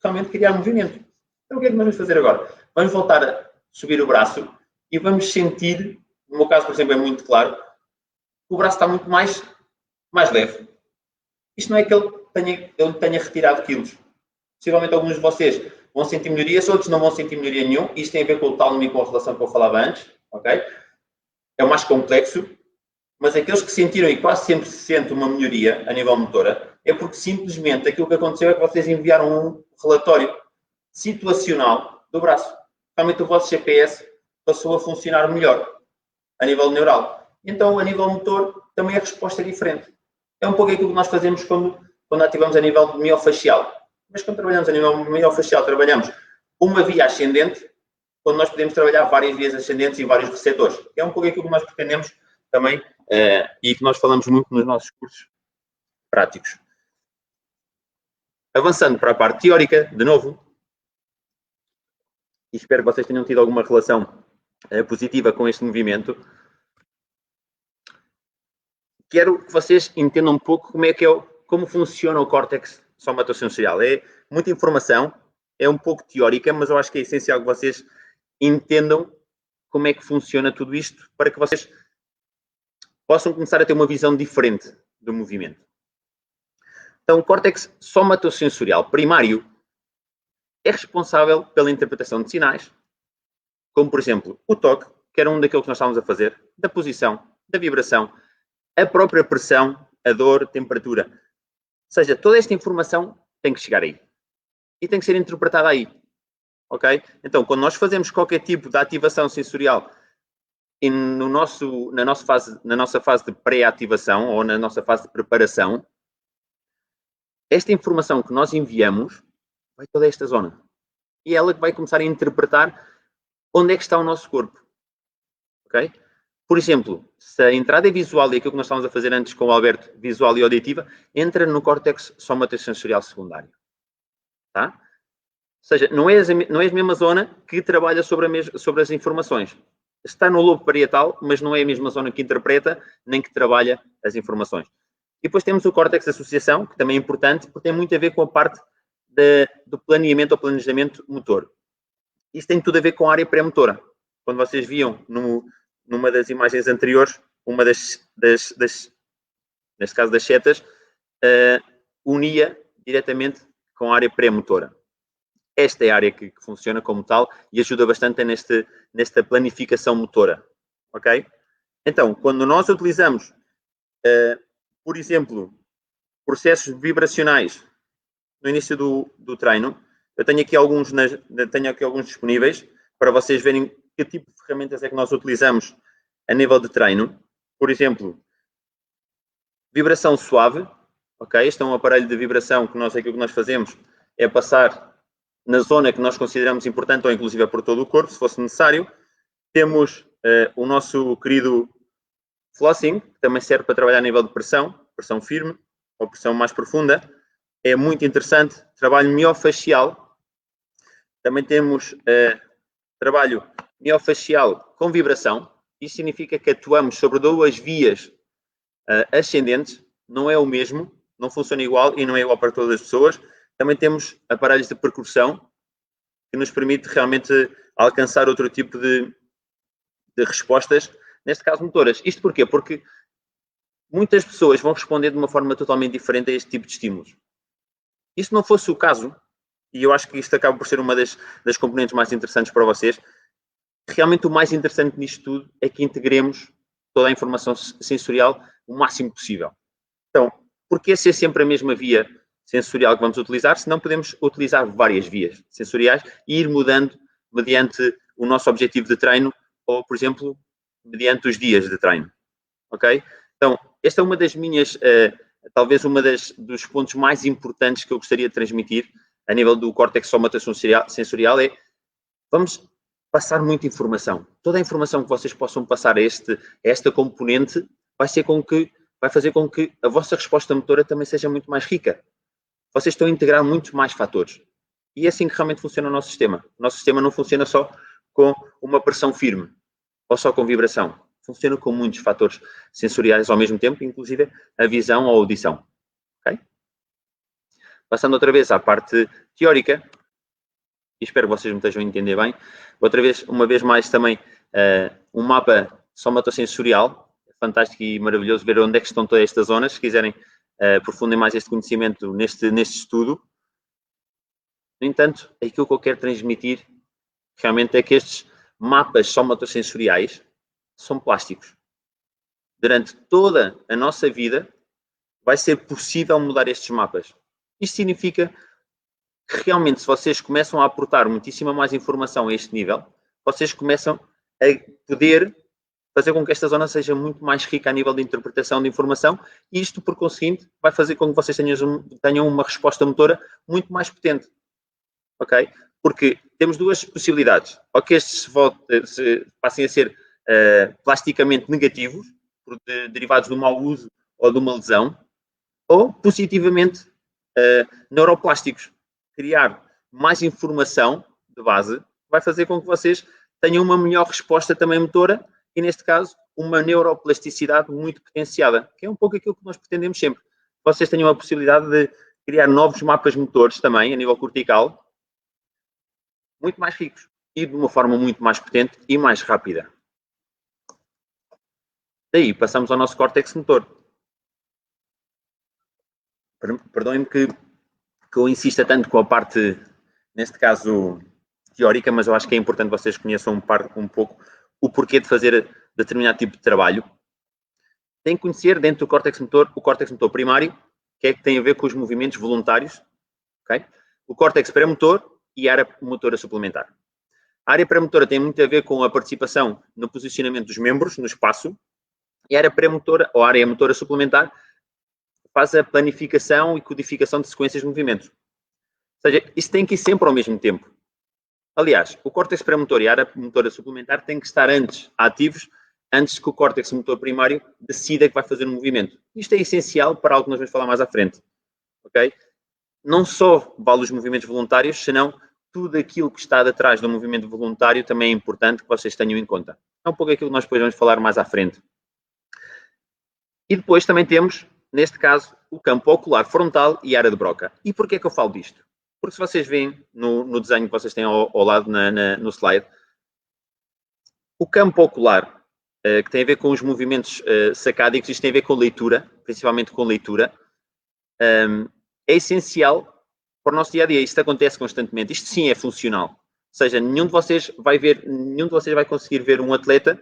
S2: realmente criar movimento. Então o que é que nós vamos fazer agora? Vamos voltar a subir o braço e vamos sentir, no meu caso, por exemplo, é muito claro, que o braço está muito mais leve. Isto não é que ele tenha retirado quilos. Possivelmente alguns de vocês vão sentir melhorias, outros não vão sentir melhoria nenhum. Isto tem a ver com o tálamo e com a relação que eu falava antes. Okay? É o mais complexo, mas aqueles que sentiram, e quase sempre se sente uma melhoria a nível motora, é porque simplesmente aquilo que aconteceu é que vocês enviaram um relatório situacional do braço. Realmente o vosso GPS passou a funcionar melhor a nível neural. Então, a nível motor, também a resposta é diferente. É um pouco aquilo que nós fazemos quando ativamos a nível miofascial. Mas quando trabalhamos a nível miofascial, trabalhamos uma via ascendente, quando nós podemos trabalhar várias vias ascendentes e vários receptores. É um pouco aquilo que nós pretendemos também e que nós falamos muito nos nossos cursos práticos. Avançando para a parte teórica, de novo, e espero que vocês tenham tido alguma relação positiva com este movimento, quero que vocês entendam um pouco como funciona o córtex somatosensorial. É muita informação, é um pouco teórica, mas eu acho que é essencial que vocês entendam como é que funciona tudo isto para que vocês possam começar a ter uma visão diferente do movimento. Então, o córtex somatosensorial primário é responsável pela interpretação de sinais, como, por exemplo, o toque, que era um daqueles que nós estávamos a fazer, da posição, da vibração, a própria pressão, a dor, temperatura. Ou seja, toda esta informação tem que chegar aí. E tem que ser interpretada aí. Ok? Então, quando nós fazemos qualquer tipo de ativação sensorial e na nossa fase de pré-ativação ou na nossa fase de preparação, esta informação que nós enviamos vai toda esta zona. E é ela que vai começar a interpretar onde é que está o nosso corpo. Ok? Por exemplo, se a entrada é visual e aquilo que nós estávamos a fazer antes com o Alberto, visual e auditiva, entra no córtex somatosensorial secundário. Tá? Ou seja, não é a mesma zona que trabalha sobre as informações. Está no lobo parietal, mas não é a mesma zona que interpreta, nem que trabalha as informações. E depois temos o córtex de associação, que também é importante, porque tem muito a ver com a parte do planeamento ou planejamento motor. Isso tem tudo a ver com a área pré-motora. Quando vocês viam numa das imagens anteriores, uma neste caso das setas, unia diretamente com a área pré-motora. Esta é a área que funciona como tal e ajuda bastante nesta planificação motora, ok? Então, quando nós utilizamos, por exemplo, processos vibracionais no início do treino, eu tenho aqui alguns disponíveis para vocês verem que tipo de ferramentas é que nós utilizamos a nível de treino. Por exemplo, vibração suave, ok? Este é um aparelho de vibração que aquilo que nós fazemos é passar na zona que nós consideramos importante, ou inclusive por todo o corpo, se fosse necessário. Temos o nosso querido flossing, que também serve para trabalhar a nível de pressão firme ou pressão mais profunda. É muito interessante. Trabalho miofacial. Também temos trabalho miofacial com vibração. Isso significa que atuamos sobre 2 vias ascendentes. Não é o mesmo, não funciona igual e não é igual para todas as pessoas. Também temos aparelhos de percussão que nos permite realmente alcançar outro tipo de respostas, neste caso motoras. Isto porquê? Porque muitas pessoas vão responder de uma forma totalmente diferente a este tipo de estímulos. E se não fosse o caso, e eu acho que isto acaba por ser uma das componentes mais interessantes para vocês, realmente o mais interessante nisto tudo é que integremos toda a informação sensorial o máximo possível. Então, porquê ser sempre a mesma via sensorial que vamos utilizar, se não podemos utilizar várias vias sensoriais e ir mudando mediante o nosso objetivo de treino ou, por exemplo, mediante os dias de treino, ok? Então, esta é uma das minhas, talvez dos pontos mais importantes que eu gostaria de transmitir a nível do córtex somatosensorial é, vamos passar muita informação. Toda a informação que vocês possam passar a esta componente vai fazer com que a vossa resposta motora também seja muito mais rica. Vocês estão a integrar muitos mais fatores. E é assim que realmente funciona o nosso sistema. O nosso sistema não funciona só com uma pressão firme ou só com vibração. Funciona com muitos fatores sensoriais ao mesmo tempo, inclusive a visão ou a audição. Okay? Passando outra vez à parte teórica, e espero que vocês me estejam a entender bem, uma vez mais também, um mapa somatosensorial, fantástico e maravilhoso ver onde é que estão todas estas zonas, se quiserem aprofundem mais este conhecimento neste estudo. No entanto, aquilo que eu quero transmitir realmente é que estes mapas somatosensoriais são plásticos. Durante toda a nossa vida vai ser possível mudar estes mapas. Isto significa que realmente, se vocês começam a aportar muitíssima mais informação a este nível, vocês começam a poder fazer com que esta zona seja muito mais rica a nível de interpretação de informação e isto, por conseguinte, vai fazer com que vocês tenham uma resposta motora muito mais potente. Ok? Porque temos 2 possibilidades. Ou que estes passem a ser plasticamente negativos, derivados do mau uso ou de uma lesão, ou positivamente neuroplásticos. Criar mais informação de base vai fazer com que vocês tenham uma melhor resposta também motora e, neste caso, uma neuroplasticidade muito potenciada, que é um pouco aquilo que nós pretendemos sempre. Vocês tenham a possibilidade de criar novos mapas motores também, a nível cortical, muito mais ricos e de uma forma muito mais potente e mais rápida. Daí, passamos ao nosso córtex motor. Perdoem-me que eu insista tanto com a parte, neste caso, teórica, mas eu acho que é importante vocês conheçam um pouco o porquê de fazer determinado tipo de trabalho. Tem que conhecer dentro do córtex motor o córtex motor primário, que é que tem a ver com os movimentos voluntários, okay? O córtex pré-motor e a área motora suplementar. A área pré-motora tem muito a ver com a participação no posicionamento dos membros no espaço e a área pré-motora ou a área motora suplementar faz a planificação e codificação de sequências de movimentos. Ou seja, isso tem que ir sempre ao mesmo tempo. Aliás, o córtex pré-motor e a área motora suplementar têm que estar ativos antes que o córtex motor primário decida que vai fazer um movimento. Isto é essencial para algo que nós vamos falar mais à frente. Ok? Não só vale os movimentos voluntários, senão tudo aquilo que está atrás do movimento voluntário também é importante que vocês tenham em conta. É um pouco aquilo que nós depois vamos falar mais à frente. E depois também temos, neste caso, o campo ocular frontal e a área de Broca. E porquê é que eu falo disto? Porque se vocês veem no desenho que vocês têm ao lado no slide, o campo ocular, que tem a ver com os movimentos sacádicos, isto tem a ver com leitura, principalmente com leitura, é essencial para o nosso dia a dia. Isto acontece constantemente. Isto sim é funcional. Ou seja, nenhum de vocês vai conseguir ver um atleta,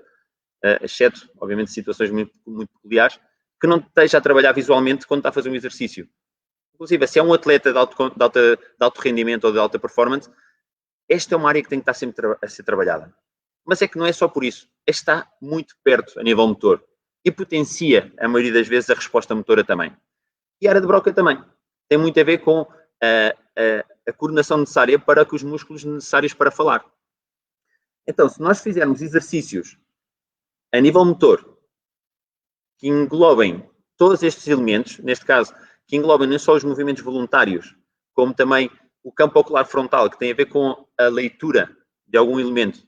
S2: exceto, obviamente, situações muito, muito peculiares, que não esteja a trabalhar visualmente quando está a fazer um exercício. Inclusive, se é um atleta de alto rendimento ou de alta performance, esta é uma área que tem que estar sempre a ser trabalhada. Mas é que não é só por isso. Está muito perto a nível motor e potencia, a maioria das vezes, a resposta motora também. E a área de broca também. Tem muito a ver com a coordenação necessária para que os músculos necessários para falar. Então, se nós fizermos exercícios a nível motor que englobem todos estes elementos, neste caso, que englobem não só os movimentos voluntários, como também o campo ocular frontal, que tem a ver com a leitura de algum elemento,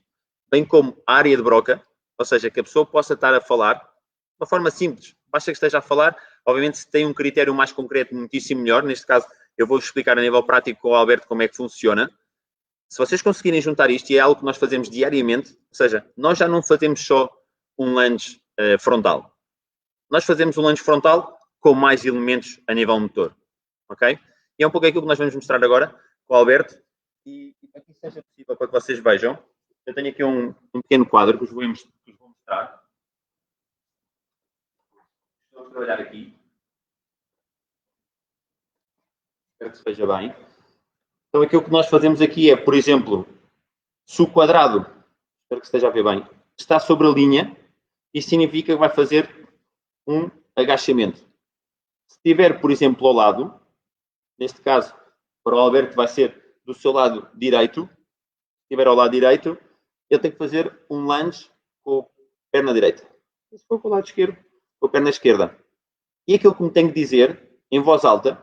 S2: bem como a área de broca, ou seja, que a pessoa possa estar a falar de uma forma simples. Basta que esteja a falar, obviamente se tem um critério mais concreto, muitíssimo melhor. Neste caso, eu vou explicar a nível prático com o Alberto como é que funciona. Se vocês conseguirem juntar isto, e é algo que nós fazemos diariamente, ou seja, nós já não fazemos só um lunge frontal. Nós fazemos um lunge frontal com mais elementos a nível motor. Ok? E é um pouco aquilo que nós vamos mostrar agora com o Alberto. E para que isso seja possível, para que vocês vejam, eu tenho aqui um pequeno quadro que vos vou mostrar. Vamos trabalhar aqui. Espero que se veja bem. Então, aquilo que nós fazemos aqui é, por exemplo, se o quadrado, espero que esteja a ver bem, está sobre a linha, isso significa que vai fazer um agachamento. Se estiver, por exemplo, ao lado, neste caso, para o Alberto vai ser do seu lado direito, se estiver ao lado direito, ele tem que fazer um lunge com a perna direita. Se for para o lado esquerdo, com a perna esquerda. E aquilo que me tem que dizer, em voz alta,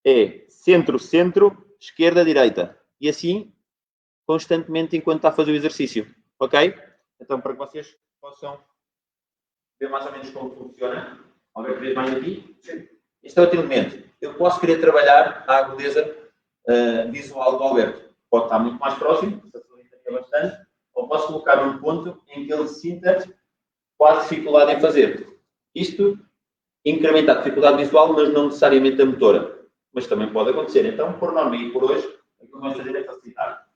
S2: é centro, centro, esquerda, direita. E assim, constantemente, enquanto está a fazer o exercício. Ok? Então, para que vocês possam ver mais ou menos como funciona. Alguém vê mais aqui? Sim. Este é outro elemento. Eu posso querer trabalhar a agudeza visual do Alberto. Pode estar muito mais próximo, se facilita bastante, ou posso colocar um ponto em que ele sinta quase dificuldade em fazer. Isto incrementa a dificuldade visual, mas não necessariamente a motora. Mas também pode acontecer. Então, por norma e por hoje, o que vamos fazer é facilitar.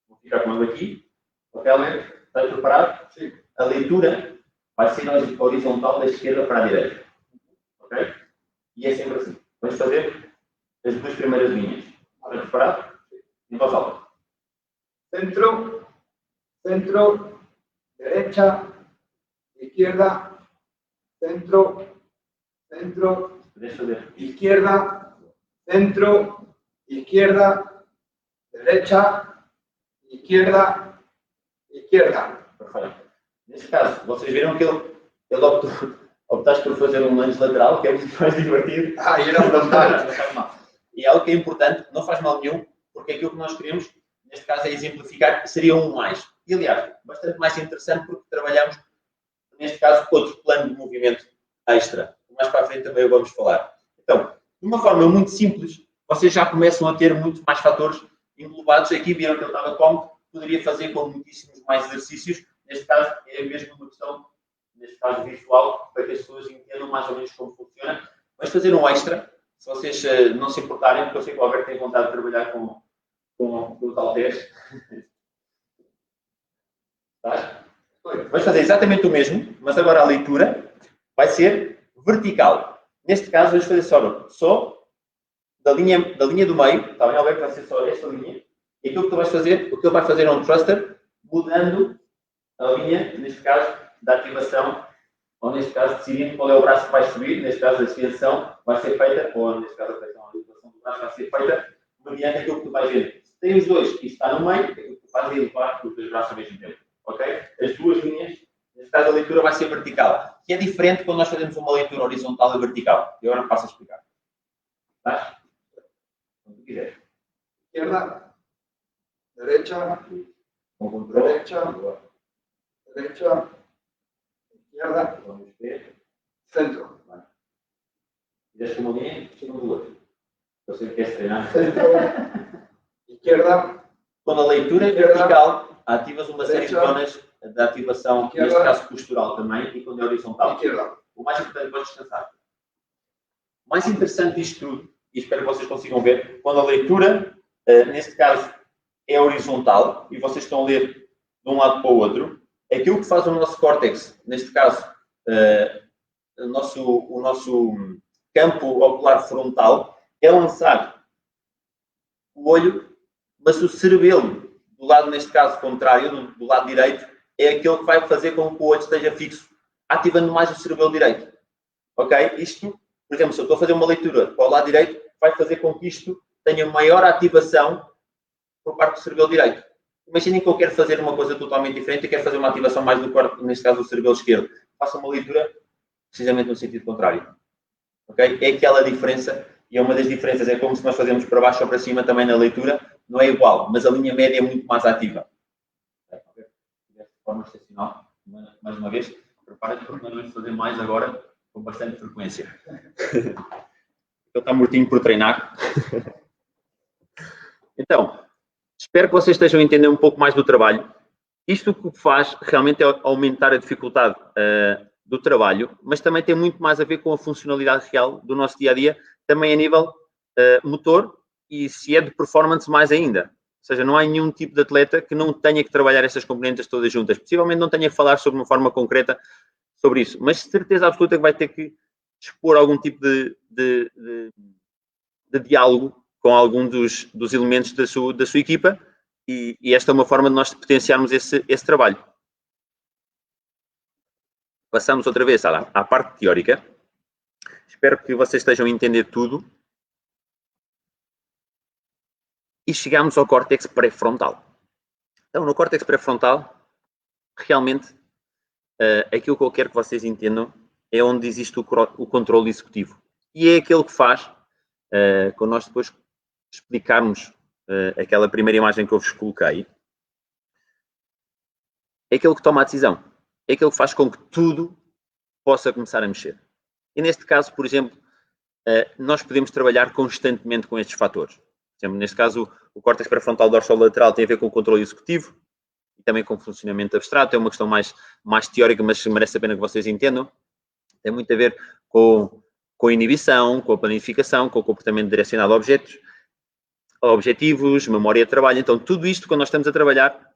S2: Vou ficar com ele aqui. Ok, Alberto? Estás preparado? Sim. A leitura vai ser horizontal da esquerda para a direita. Ok? E é sempre assim. Vamos fazer as duas primeiras linhas. Estás preparado? Em voz alta.
S3: Centro, centro, derecha, izquierda, centro, centro, izquierda, centro, izquierda, derecha, izquierda, izquierda.
S2: Perfeito. Neste caso, vocês viram que ele optaste por fazer um lunge lateral, que é muito mais divertido.
S3: E era frontal.
S2: Não faz mal. E é algo que é importante, não faz mal nenhum, porque aquilo que nós queremos, neste caso, é exemplificar, seria um mais. E, aliás, bastante mais interessante porque trabalhamos, neste caso, outro plano de movimento extra. Mais para a frente também vamos falar. Então, de uma forma muito simples, vocês já começam a ter muitos mais fatores englobados. Aqui viram que ele estava cómodo, poderia fazer com muitíssimos mais exercícios. Neste caso, é mesmo uma questão, neste caso, visual, para que as pessoas entendam mais ou menos como funciona. Vamos fazer um extra, se vocês não se importarem, porque eu sei que o Alberto tem vontade de trabalhar com os halteres. Tá? Vamos fazer exatamente o mesmo, mas agora a leitura vai ser vertical. Neste caso, vamos fazer só da linha do meio, está bem, Alberto? Vai ser só esta linha. E aquilo que tu vais fazer, o que ele vai fazer é um thruster, mudando a linha, neste caso, da ativação, ou neste caso, decidindo qual é o braço que vai subir, neste caso, a extensão vai ser feita, ou neste caso, a ativação do braço vai ser feita, mediante aquilo que tu vais ver. Se tem os dois e está no meio, aquilo que tu fazes é elevar os dois braços ao mesmo tempo. Ok? As duas linhas, neste caso, a leitura vai ser vertical. Que é diferente quando nós fazemos uma leitura horizontal e vertical. E agora passo a explicar. Estás? Como tu quiseres.
S3: Izquierda, derecha,
S2: Com controle.
S3: derecha, izquierda,
S2: Vamos ver.
S3: centro.
S2: Fizeste uma linha, chegam duas. Eu sei que queres treinar.
S3: Centro, izquierda.
S2: Quando a leitura é vertical, ativas uma série de zonas de ativação, neste caso postural também, e quando é horizontal.
S3: Izquierda.
S2: O mais importante é descansar. O mais interessante disto tudo e espero que vocês consigam ver, quando a leitura, neste caso, é horizontal, e vocês estão a ler de um lado para o outro, aquilo que faz o nosso córtex, neste caso, o nosso campo ocular frontal, é lançar o olho, mas o cerebelo, do lado, neste caso, contrário, do lado direito, é aquele que vai fazer com que o olho esteja fixo, ativando mais o cerebelo direito. Ok? Isto, por exemplo, se eu estou a fazer uma leitura para o lado direito, vai fazer com que isto tenha maior ativação por parte do cerebelo direito. Imaginem que eu quero fazer uma coisa totalmente diferente e quero fazer uma ativação mais do corpo, neste caso do cerebelo esquerdo. Faço uma leitura precisamente no sentido contrário. Ok? É aquela diferença, e é uma das diferenças, é como se nós fazemos para baixo ou para cima também na leitura, não é igual, mas a linha média é muito mais ativa. De forma excepcional, mais uma vez, preparem-se porque nós vamos fazer mais agora com bastante frequência. Ele está mortinho por treinar. Então, espero que vocês estejam a entender um pouco mais do trabalho. Isto o que faz realmente é aumentar a dificuldade do trabalho, mas também tem muito mais a ver com a funcionalidade real do nosso dia-a-dia, também a nível motor e se é de performance mais ainda. Ou seja, não há nenhum tipo de atleta que não tenha que trabalhar estas componentes todas juntas. Possivelmente não tenha que falar sobre uma forma concreta sobre isso, mas de certeza absoluta que vai ter que expor algum tipo de diálogo com algum dos elementos da sua equipa e esta é uma forma de nós potenciarmos esse trabalho. Passamos outra vez à parte teórica. Espero que vocês estejam a entender tudo. E chegamos ao córtex pré-frontal. Então, no córtex pré-frontal, realmente, aquilo que eu quero que vocês entendam é onde existe o controle executivo. E é aquele que faz, quando nós depois explicarmos aquela primeira imagem que eu vos coloquei, é aquele que toma a decisão. É aquele que faz com que tudo possa começar a mexer. E neste caso, por exemplo, nós podemos trabalhar constantemente com estes fatores. Por exemplo, neste caso, o córtex pré-frontal dorsolateral tem a ver com o controle executivo e também com o funcionamento abstrato. É uma questão mais teórica, mas merece a pena que vocês entendam. Tem muito a ver com a inibição, com a planificação, com o comportamento direcionado a objetivos, memória de trabalho. Então, tudo isto, quando nós estamos a trabalhar,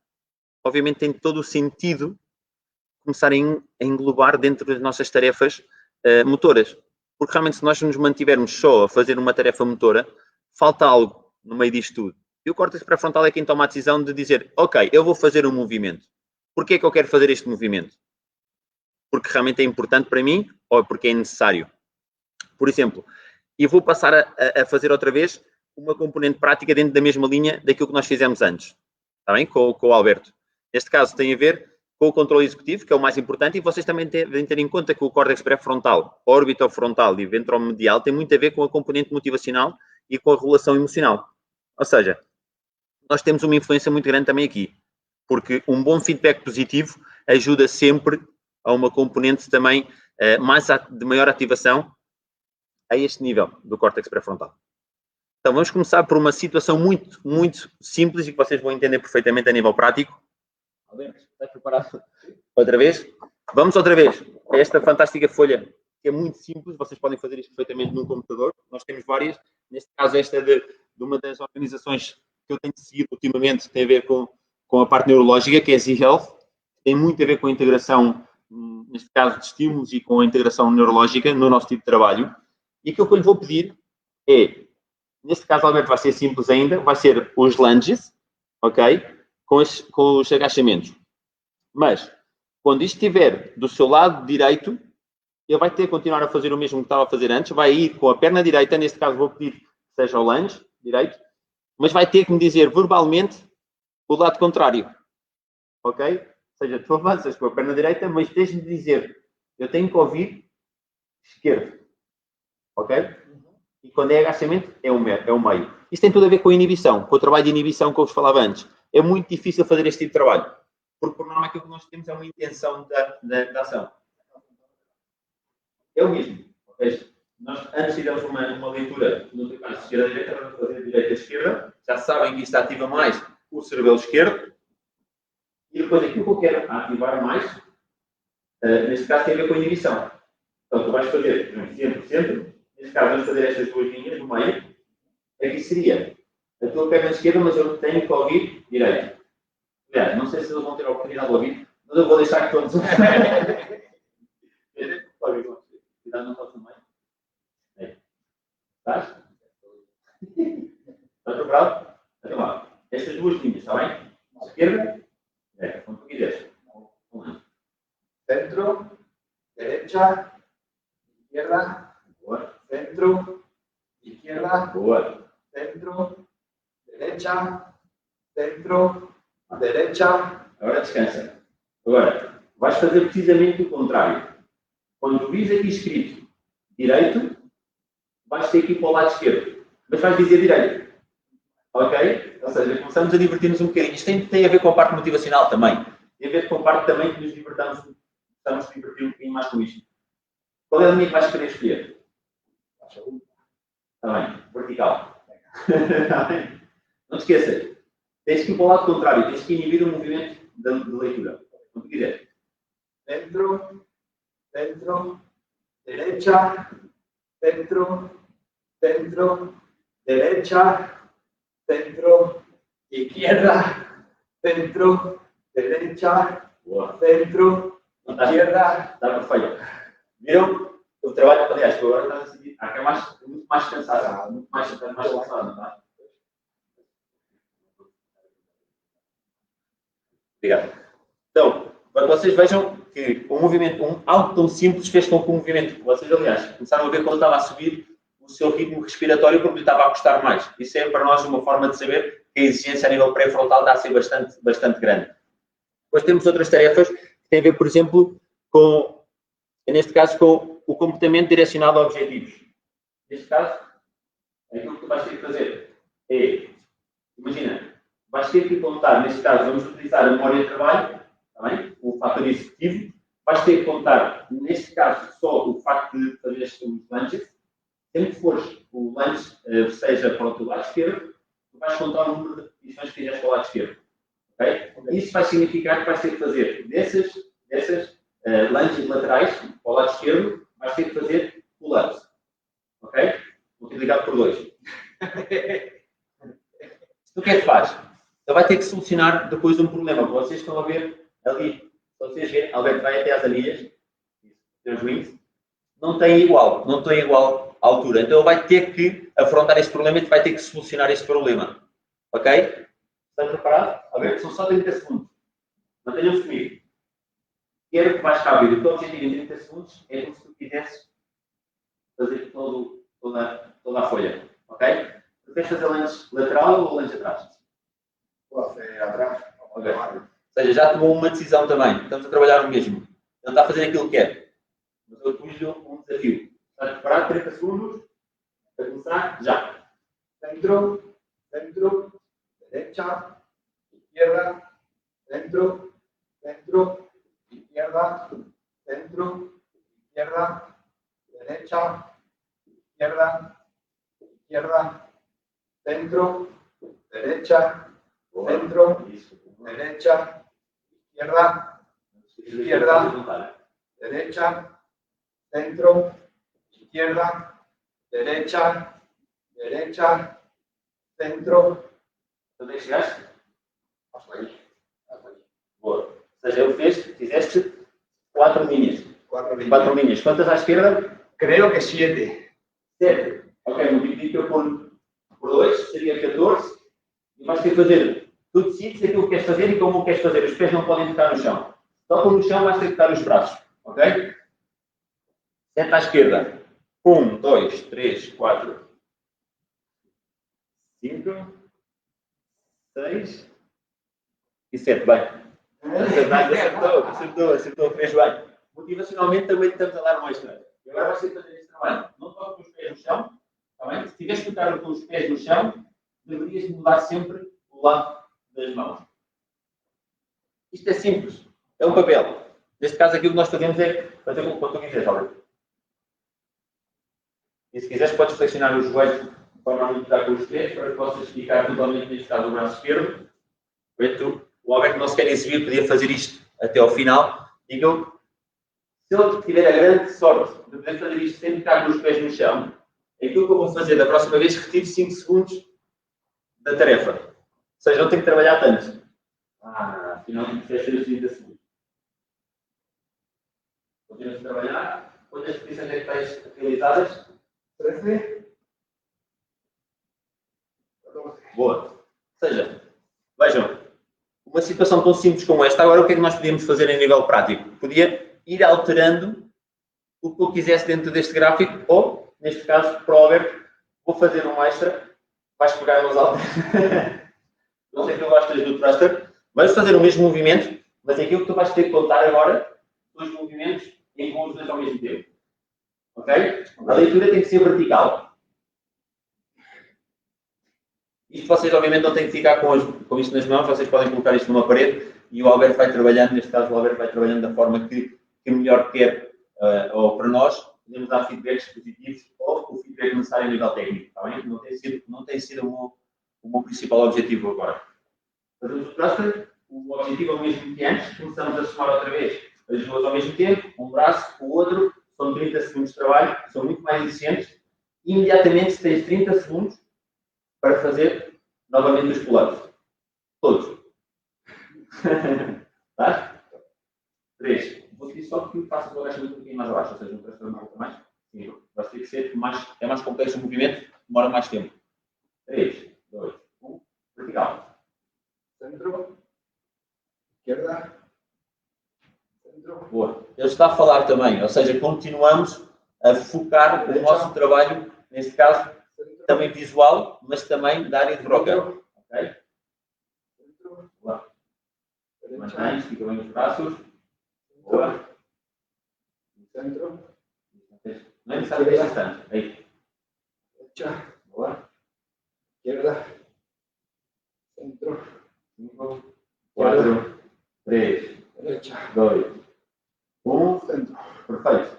S2: obviamente tem todo o sentido começar a englobar dentro das nossas tarefas motoras. Porque realmente, se nós nos mantivermos só a fazer uma tarefa motora, falta algo no meio disto tudo. E o córtex pré-frontal é quem toma a decisão de dizer, ok, eu vou fazer um movimento. Porquê é que eu quero fazer este movimento? Porque realmente é importante para mim ou porque é necessário? Por exemplo, eu vou passar a fazer outra vez uma componente prática dentro da mesma linha daquilo que nós fizemos antes. Está bem? Com o Alberto. Neste caso tem a ver com o controle executivo, que é o mais importante, e vocês também devem ter em conta que o córtex pré-frontal, orbitofrontal e ventromedial tem muito a ver com a componente motivacional e com a regulação emocional. Ou seja, nós temos uma influência muito grande também aqui, porque um bom feedback positivo ajuda sempre a uma componente também de maior ativação a este nível do córtex pré-frontal. Então, vamos começar por uma situação muito, muito simples e que vocês vão entender perfeitamente a nível prático. Alberto, está preparado? Outra vez? Vamos outra vez a esta fantástica folha, que é muito simples, vocês podem fazer isto perfeitamente num computador. Nós temos várias, neste caso esta de uma das organizações que eu tenho seguido ultimamente, tem a ver com a parte neurológica, que é a Z-Health, tem muito a ver com a integração, neste caso, de estímulos e com a integração neurológica no nosso tipo de trabalho. E aquilo que eu lhe vou pedir é, neste caso, Alberto, vai ser simples ainda, vai ser os lunges, ok? Com os agachamentos. Mas, quando isto estiver do seu lado direito, ele vai ter que continuar a fazer o mesmo que estava a fazer antes, vai ir com a perna direita, neste caso vou pedir que seja o lunge direito, mas vai ter que me dizer verbalmente o lado contrário, ok? Ou seja, tu avanças com a perna direita, mas tens-me de dizer, eu tenho que ouvir esquerdo, ok? E quando é agachamento, é o meio. Isto tem tudo a ver com a inibição, com o trabalho de inibição que eu vos falava antes. É muito difícil fazer este tipo de trabalho, porque por norma aquilo que nós temos é uma intenção da ação. É o mesmo. Okay? Nós antes fizemos uma leitura no caso esquerda-direita, vamos fazer direita-esquerda. Já sabem que isto ativa mais o cerebelo esquerdo. E depois aquilo que eu quero ativar mais, neste caso tem a ver com a inibição. Então tu vais fazer centro, centro, Neste caso, vamos fazer estas duas linhas no meio. Aqui seria a tua perna esquerda, mas eu tenho que ouvir direito. Aliás, não sei se eles vão ter a oportunidade de ouvir, mas eu vou deixar que todos os. Cuidado, não toques no meio. Estás? Estás preparado? Então lá. Estas duas linhas, está bem? Esquerda, direita, como tu quiseres.
S3: Centro, derecha, izquierda, centro, izquierda, centro, derecha, centro, derecha.
S2: Agora descansa. Agora, vais fazer precisamente o contrário. Quando tu vis aqui escrito direito, vais ter que ir para o lado esquerdo. Mas vais dizer direito. Ok? Ou seja, começamos a divertir-nos um bocadinho. Isto tem a ver com a parte motivacional também. Tem a ver com a parte também que nos divertamos, estamos a divertir um bocadinho mais com isto. Qual é a linha que vais querer escolher? Está bem. Vertical. Está bem? Não te esqueças. Tens que ir para o lado contrário. Tens que inibir o movimento de leitura. Como tu quiseres.
S3: Centro, centro, derecha, centro, centro, derecha, centro, izquierda, centro, derecha,
S2: Boa.
S3: centro, izquierda.
S2: Está perfeito. Viram? O trabalho, aliás, tu agora estás a sentir. Há que é muito mais cansado. Muito mais cansado, não está? Obrigado. Então, para que vocês vejam que o movimento, algo tão simples fez com que o movimento, vocês, aliás, começaram a ver quando estava a subir o seu ritmo respiratório porque lhe estava a custar mais. Isso é para nós uma forma de saber que a exigência a nível pré-frontal está a ser bastante grande. Depois temos outras tarefas que têm a ver, por exemplo, com, neste caso, com o comportamento direcionado a objetivos. Neste caso, aquilo que tu vais ter que fazer é, imagina, vais ter que contar, neste caso, vamos utilizar a memória de trabalho, está bem? O fator executivo. Vais ter que contar, neste caso, só o facto de fazer os lunges. Sempre que fores o lunge, seja para o teu lado esquerdo, tu vais contar o número de repetições que fizeres para o lado esquerdo. Okay? Isso vai significar que vais ter que fazer dessas lunges laterais, para o lado esquerdo, vais ter que fazer pull-ups. Ok? Multiplicado por 2. O que é que faz? Ele vai ter que solucionar depois um problema que vocês estão a ver ali. Se vocês verem, Alberto vai até às anilhas, os wings, não estão igual à altura. Então ele vai ter que afrontar este problema e vai ter que solucionar este problema. Ok? Estão preparados? Alberto, são só 30 segundos. Mantenham-se comigo. Quero que vais rápido. O teu objetivo em 30 segundos é como se tu quisesses fazer toda a folha. Ok? Tu queres fazer lance lateral ou lance atrás?
S3: Vou fazer atrás.
S2: Okay. Ou seja, já tomou uma decisão também. Estamos a trabalhar o mesmo. Ele está a fazer aquilo que quer. Mas eu pus-lhe um desafio. Estás preparado? 30 segundos. Para começar, já.
S3: Centro, centro, derecha, izquierda, centro, centro, izquierda, centro, izquierda, derecha, izquierda, izquierda, centro, derecha, centro, derecha, izquierda, izquierda, derecha, centro, izquierda, derecha, derecha, centro.
S2: Onde é que chegaste? Boa. Ou seja, fizeste 4 linhas. 4 linhas. Quantas à esquerda?
S3: Creo que 7.
S2: 7. Ok, multiplica por 2, seria 14. E vais ter que fazer. Tu decides aquilo que queres fazer e como o queres fazer. Os pés não podem tocar no chão. Tocam no chão, vais ter que tocar os braços. Ok? 7 à esquerda. 1, 2, 3, 4, 5, 6 e 7. Bem. Acertou. Fez bem. Motivacionalmente também estamos a dar uma extra. E agora vais ter que fazer esse trabalho. Não toques os pés no chão. Está bem? Se tiveres que tocar com os pés no chão, deverias mudar sempre o lado das mãos. Isto é simples. É um papel. Neste caso aqui o que nós fazemos é fazer como tu quiseres, Alberto. E se quiseres podes flexionar os joelhos de forma a não tocar com os pés para que possas esticar totalmente, neste caso, o braço esquerdo. O Alberto não se quer exibir, podia fazer isto até ao final. Digam, se ele tiver a grande sorte de poder fazer isto sem tocar com os pés no chão, aquilo que eu vou fazer da próxima vez, retiro 5 segundos da tarefa. Ou seja, não tenho que trabalhar tanto. Afinal, tenho que fazer os 30 segundos. Continuas a trabalhar. Quantas repetições é que tens realizadas? 13. Boa. Ou seja, vejam, uma situação tão simples como esta, agora o que é que nós podíamos fazer em nível prático? Podia ir alterando o que eu quisesse dentro deste gráfico, ou, neste caso, para o Alberto, vou fazer um extra, vais pegar nos altos. Não sei que eu gostas do thruster, vais fazer o mesmo movimento, mas aquilo que tu vais ter que contar agora, dois movimentos, em que vão os dois ao mesmo tempo. Ok? A leitura tem que ser vertical. Isto vocês, obviamente, não têm que ficar com isto nas mãos, vocês podem colocar isto numa parede e o Alberto vai trabalhando, neste caso, o Alberto vai trabalhando da forma que melhor quer, ou para nós, podemos dar feedbacks positivos ou o feedback necessário a nível técnico. Está bem? Não tem sido o meu principal objetivo agora. Fazemos o thruster, o objetivo é o mesmo que antes, começamos a somar outra vez as duas ao mesmo tempo, um braço, o outro, são 30 segundos de trabalho, são muito mais eficientes, e imediatamente tens 30 segundos para fazer novamente os pull-ups. Todos. Tá? 3. Vou pedir só que faças o agachamento um pouquinho mais abaixo, ou seja, um thruster um pouco mais. Sim, vai ter que ser mais, é mais complexo o movimento, demora mais tempo. 3, 2, 1, vertical.
S3: Centro. Izquierda. Centro.
S2: Boa. Ele está a falar também, ou seja, continuamos a focar o nosso trabalho, neste caso, também visual, mas também da área de broca. Ok? Boa. Mantém, estica bem os braços. Boa.
S3: Centro.
S2: Não é necessário deixar tanto. Aí. Boa.
S3: Izquierda. Centro.
S2: 5, 4, 3,
S3: Derecha.
S2: 2, 1.
S3: Centro.
S2: Perfeito.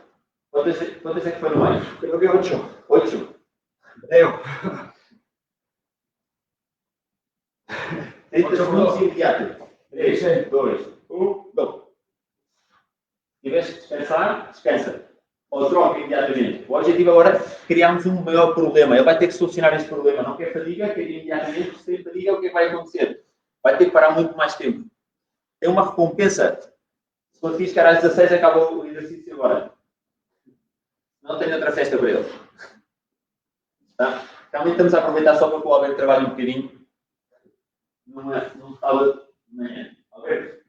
S2: Quantas é que foi no meio?
S3: Creo que 8.
S2: 8.
S3: Creo.
S2: 30 segundos imediato. 3, 2, 1, go. Se tiveres que descansar, descansa. Ou troca imediatamente. O objetivo agora é criarmos um maior problema. Ele vai ter que solucionar este problema. Não quer fadiga, quer imediatamente. Se tem fadiga, o que é que vai acontecer? Vai ter que parar muito mais tempo. Tem uma recompensa. Se conseguir chegar às 16, acaba o exercício agora. Não tenho outra festa para ele. Tá? Realmente estamos a aproveitar só para que o Alberto trabalhe um bocadinho. Não estava de manhã. Alberto,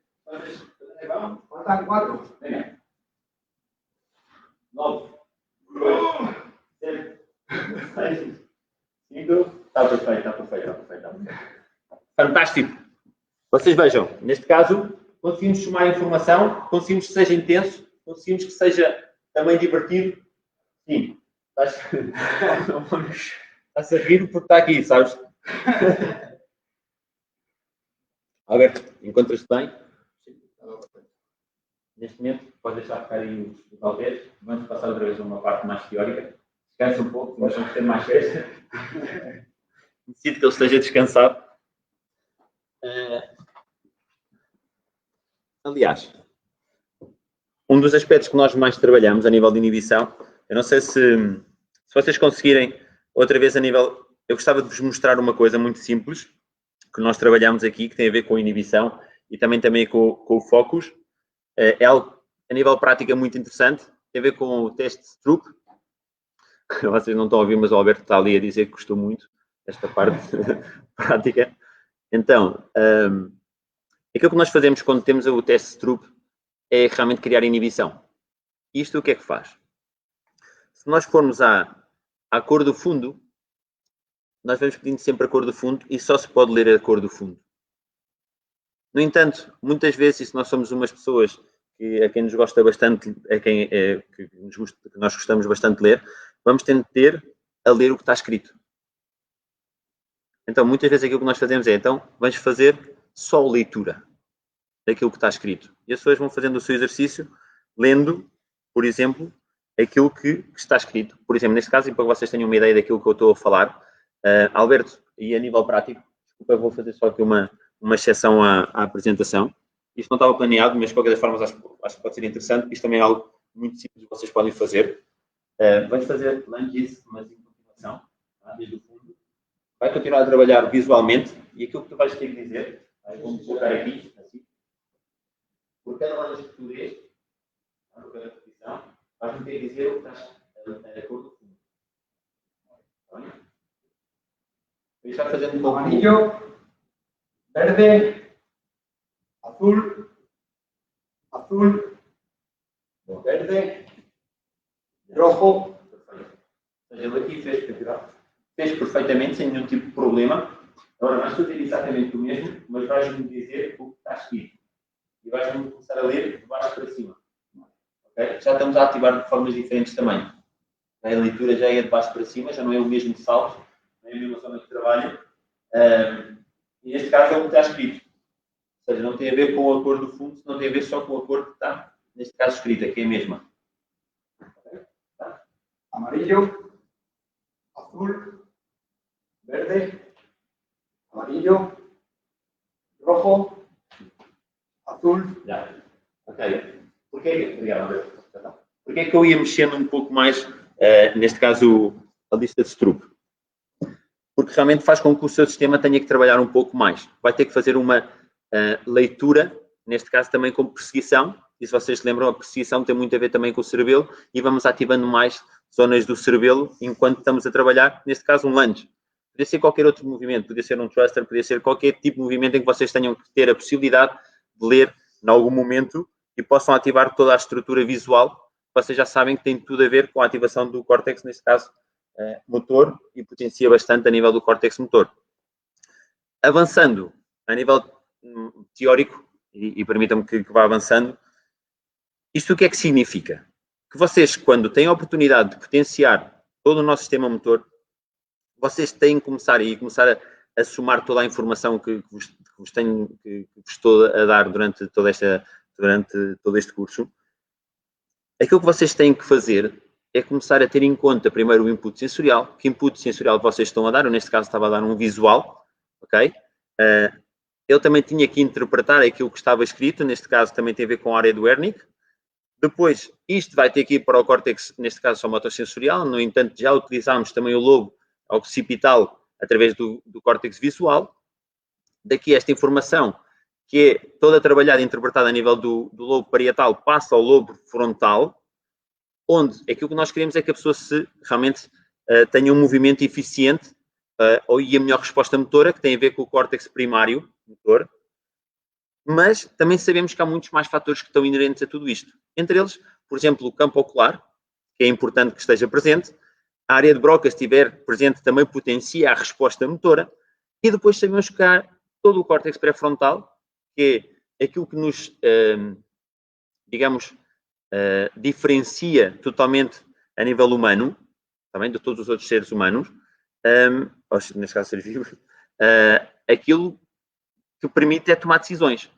S2: vamos?
S3: Faltan 4.
S2: Venga. 9, 8, 7, 6, 5. Está perfeito. Fantástico. Vocês vejam, neste caso, conseguimos somar informação, conseguimos que seja intenso, conseguimos que seja também divertido. Sim. Estás a rir porque está aqui, sabes? Alberto, encontras-te bem? Neste momento, podes deixar ficar aí os halteres. Vamos passar outra vez a uma parte mais teórica. Descansa um pouco, mas vamos ter mais festa. Necessito que ele esteja descansado. Aliás, um dos aspectos que nós mais trabalhamos a nível de inibição, eu não sei se vocês conseguirem, outra vez a nível... Eu gostava de vos mostrar uma coisa muito simples, que nós trabalhamos aqui, que tem a ver com a inibição e também com o focus. É algo, a nível prático, muito interessante. Tem a ver com o teste de Stroop. Vocês não estão a ouvir, mas o Alberto está ali a dizer que gostou muito desta parte prática. Então, aquilo que nós fazemos quando temos o teste de Stroop é realmente criar inibição. Isto o que é que faz? Se nós formos à cor do fundo, nós vamos pedindo sempre a cor do fundo e só se pode ler a cor do fundo. No entanto, muitas vezes, se nós somos umas pessoas a quem nos gosta bastante, que nós gostamos bastante de ler, vamos tender a ler o que está escrito. Então, muitas vezes aquilo que nós fazemos é, então, vamos fazer só leitura daquilo que está escrito. E as pessoas vão fazendo o seu exercício, lendo, por exemplo, aquilo que está escrito. Por exemplo, neste caso, e para que vocês tenham uma ideia daquilo que eu estou a falar, Alberto, e a nível prático, desculpa, eu vou fazer só aqui uma exceção à apresentação. Isto não estava planeado, mas de qualquer forma acho que pode ser interessante. Isto também é algo muito simples que vocês podem fazer. Vamos fazer lunges, mas atenção, tá? Desde o fundo. Vai continuar a trabalhar visualmente e aquilo que tu vais ter que dizer, vamos colocar aqui, assim, por cada uma das que tu dês, por cada repetição, vais ter que dizer o que estás a cor do fundo. Está bem? Vou estar fazendo um pouco.
S3: Amarillo, verde, azul, azul, verde, rojo.
S2: Perfeito. Ou seja, ele aqui fez perfeitamente, sem nenhum tipo de problema. Agora vais fazer exatamente o mesmo, mas vais-me dizer o que está escrito. E vais-me começar a ler de baixo para cima. Okay? Já estamos a ativar de formas diferentes também. A leitura já é de baixo para cima, já não é o mesmo salto, não é a mesma zona de trabalho. E neste caso é o que está escrito. Ou seja, não tem a ver com a cor do fundo, não tem a ver só com a cor que está, neste caso, escrita, que é a mesma. Okay? Tá?
S3: Amarillo, azul, verde, amarillo, rojo, azul.
S2: Já. Ok. Obrigado. Porquê é que eu ia mexendo um pouco mais, neste caso, a lista de Stroop? Porque realmente faz com que o seu sistema tenha que trabalhar um pouco mais. Vai ter que fazer uma leitura, neste caso também com perseguição, e se vocês se lembram, a perseguição tem muito a ver também com o cerebelo, e vamos ativando mais zonas do cerebelo enquanto estamos a trabalhar, neste caso um lunge. Podia ser qualquer outro movimento, podia ser um thruster, podia ser qualquer tipo de movimento em que vocês tenham que ter a possibilidade de ler em algum momento e possam ativar toda a estrutura visual. Vocês já sabem que tem tudo a ver com a ativação do córtex, neste caso, motor, e potencia bastante a nível do córtex motor. Avançando a nível teórico, e permitam-me que vá avançando, isto o que é que significa? Que vocês, quando têm a oportunidade de potenciar todo o nosso sistema motor, vocês têm que começar a somar toda a informação que vos estou a dar durante todo este curso. Aquilo que vocês têm que fazer é começar a ter em conta primeiro o input sensorial. Que input sensorial vocês estão a dar? Eu, neste caso, estava a dar um visual, ok? Eu também tinha que interpretar aquilo que estava escrito, neste caso também tem a ver com a área do Wernicke. Depois, isto vai ter que ir para o córtex, neste caso somatosensorial, no entanto, já utilizámos também o lobo occipital através do córtex visual. Daqui esta informação, que é toda trabalhada e interpretada a nível do lobo parietal, passa ao lobo frontal, onde aquilo que nós queremos é que a pessoa realmente tenha um movimento eficiente e a melhor resposta motora, que tem a ver com o córtex primário motor. Mas também sabemos que há muitos mais fatores que estão inerentes a tudo isto. Entre eles, por exemplo, o campo ocular, que é importante que esteja presente. A área de Broca, se estiver presente, também potencia a resposta motora. E depois sabemos que há todo o córtex pré-frontal, que é aquilo que nos, diferencia totalmente a nível humano, também de todos os outros seres humanos, neste caso seres vivos, aquilo que permite é tomar decisões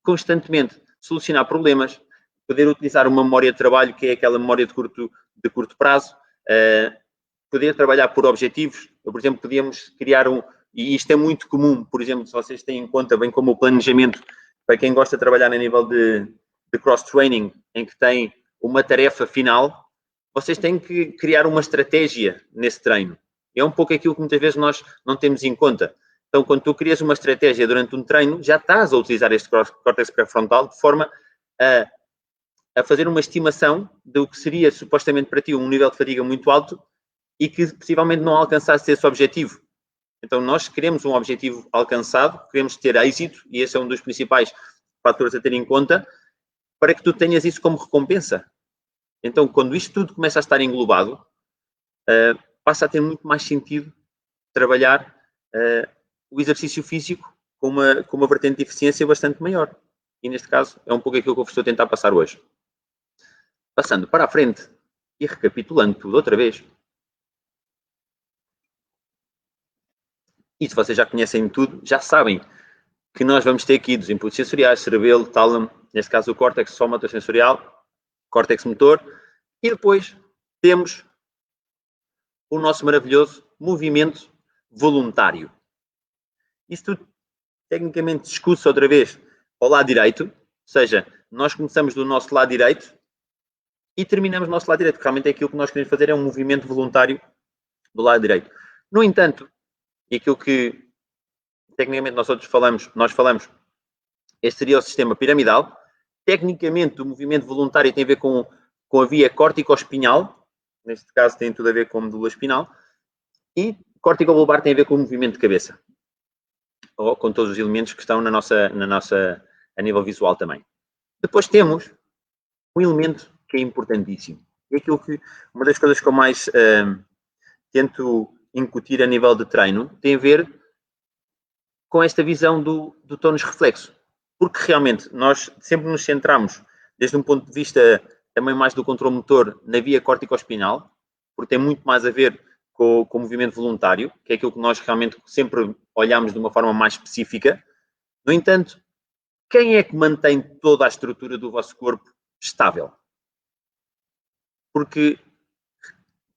S2: constantemente, solucionar problemas, poder utilizar uma memória de trabalho, que é aquela memória de curto prazo, poder trabalhar por objetivos. Por exemplo, podíamos criar e isto é muito comum, por exemplo, se vocês têm em conta, bem como o planejamento, para quem gosta de trabalhar a nível de cross-training, em que tem uma tarefa final, vocês têm que criar uma estratégia nesse treino. É um pouco aquilo que muitas vezes nós não temos em conta. Então, quando tu crias uma estratégia durante um treino, já estás a utilizar este córtex pré-frontal de forma a fazer uma estimação do que seria supostamente para ti um nível de fadiga muito alto e que possivelmente não alcançasse esse objetivo. Então, nós queremos um objetivo alcançado, queremos ter êxito, e esse é um dos principais fatores a ter em conta, para que tu tenhas isso como recompensa. Então, quando isto tudo começa a estar englobado, passa a ter muito mais sentido trabalhar o exercício físico com uma vertente de eficiência bastante maior. E, neste caso, é um pouco aquilo que eu vos estou a tentar passar hoje. Passando para a frente e recapitulando tudo outra vez. E se vocês já conhecem tudo, já sabem que nós vamos ter aqui dos inputs sensoriais, cerebelo, tálamo, neste caso o córtex somatosensorial, córtex motor, e depois temos o nosso maravilhoso movimento voluntário. Isto tecnicamente discute-se outra vez ao lado direito, ou seja, nós começamos do nosso lado direito e terminamos do nosso lado direito, que realmente é aquilo que nós queremos fazer, é um movimento voluntário do lado direito. No entanto, e aquilo que tecnicamente nós falamos, este seria o sistema piramidal. Tecnicamente, o movimento voluntário tem a ver com a via córtico-espinhal, neste caso tem tudo a ver com a medula espinal, e córtico-bulbar tem a ver com o movimento de cabeça, ou com todos os elementos que estão a nível visual também. Depois temos um elemento que é importantíssimo. E aquilo que, uma das coisas que eu mais tento incutir a nível de treino, tem a ver com esta visão do tónus reflexo. Porque realmente nós sempre nos centramos, desde um ponto de vista também mais do controle motor, na via córtico-espinal, porque tem muito mais a ver com o movimento voluntário, que é aquilo que nós realmente sempre olhamos de uma forma mais específica. No entanto, quem é que mantém toda a estrutura do vosso corpo estável? Porque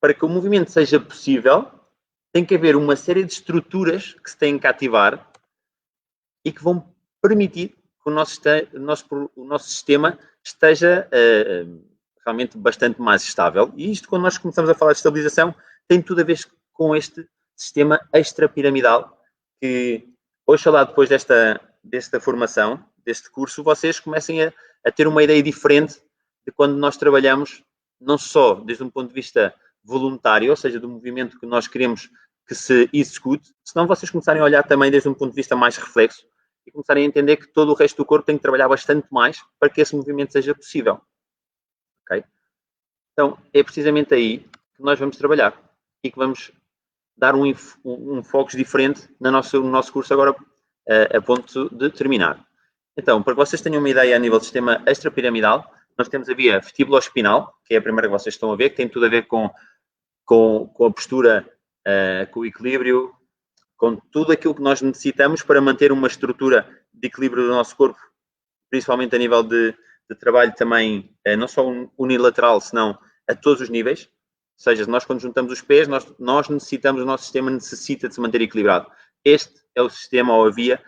S2: para que o movimento seja possível, tem que haver uma série de estruturas que se têm que ativar e que vão permitir que o nosso sistema esteja realmente bastante mais estável. E isto, quando nós começamos a falar de estabilização, tem tudo a ver com este sistema extrapiramidal, que, oxalá, depois desta formação, deste curso, vocês comecem a ter uma ideia diferente de quando nós trabalhamos, não só desde um ponto de vista voluntário, ou seja, do movimento que nós queremos que se execute, senão vocês começarem a olhar também desde um ponto de vista mais reflexo e começarem a entender que todo o resto do corpo tem que trabalhar bastante mais para que esse movimento seja possível. Ok? Então, é precisamente aí que nós vamos trabalhar e que vamos dar um foco diferente no nosso curso agora a ponto de terminar. Então, para que vocês tenham uma ideia a nível do sistema extrapiramidal, nós temos a via vestibuloespinal, que é a primeira que vocês estão a ver, que tem tudo a ver com a postura, com o equilíbrio, com tudo aquilo que nós necessitamos para manter uma estrutura de equilíbrio do nosso corpo, principalmente a nível de trabalho também, não só unilateral, senão a todos os níveis. Ou seja, nós quando juntamos os pés, nós necessitamos, o nosso sistema necessita de se manter equilibrado. Este é o sistema ou a via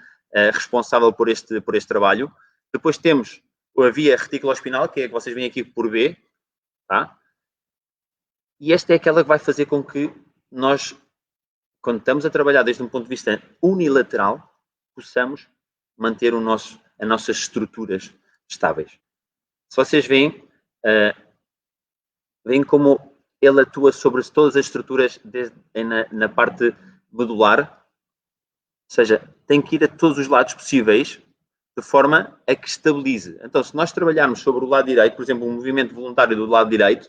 S2: responsável por este trabalho. Depois temos a via reticuloespinal, que é a que vocês veem aqui por B, tá? E esta é aquela que vai fazer com que nós, quando estamos a trabalhar desde um ponto de vista unilateral, possamos manter as nossas estruturas estáveis. Se vocês veem, veem como ele atua sobre todas as estruturas na parte medular, ou seja, tem que ir a todos os lados possíveis, de forma a que estabilize. Então, se nós trabalharmos sobre o lado direito, por exemplo, um movimento voluntário do lado direito,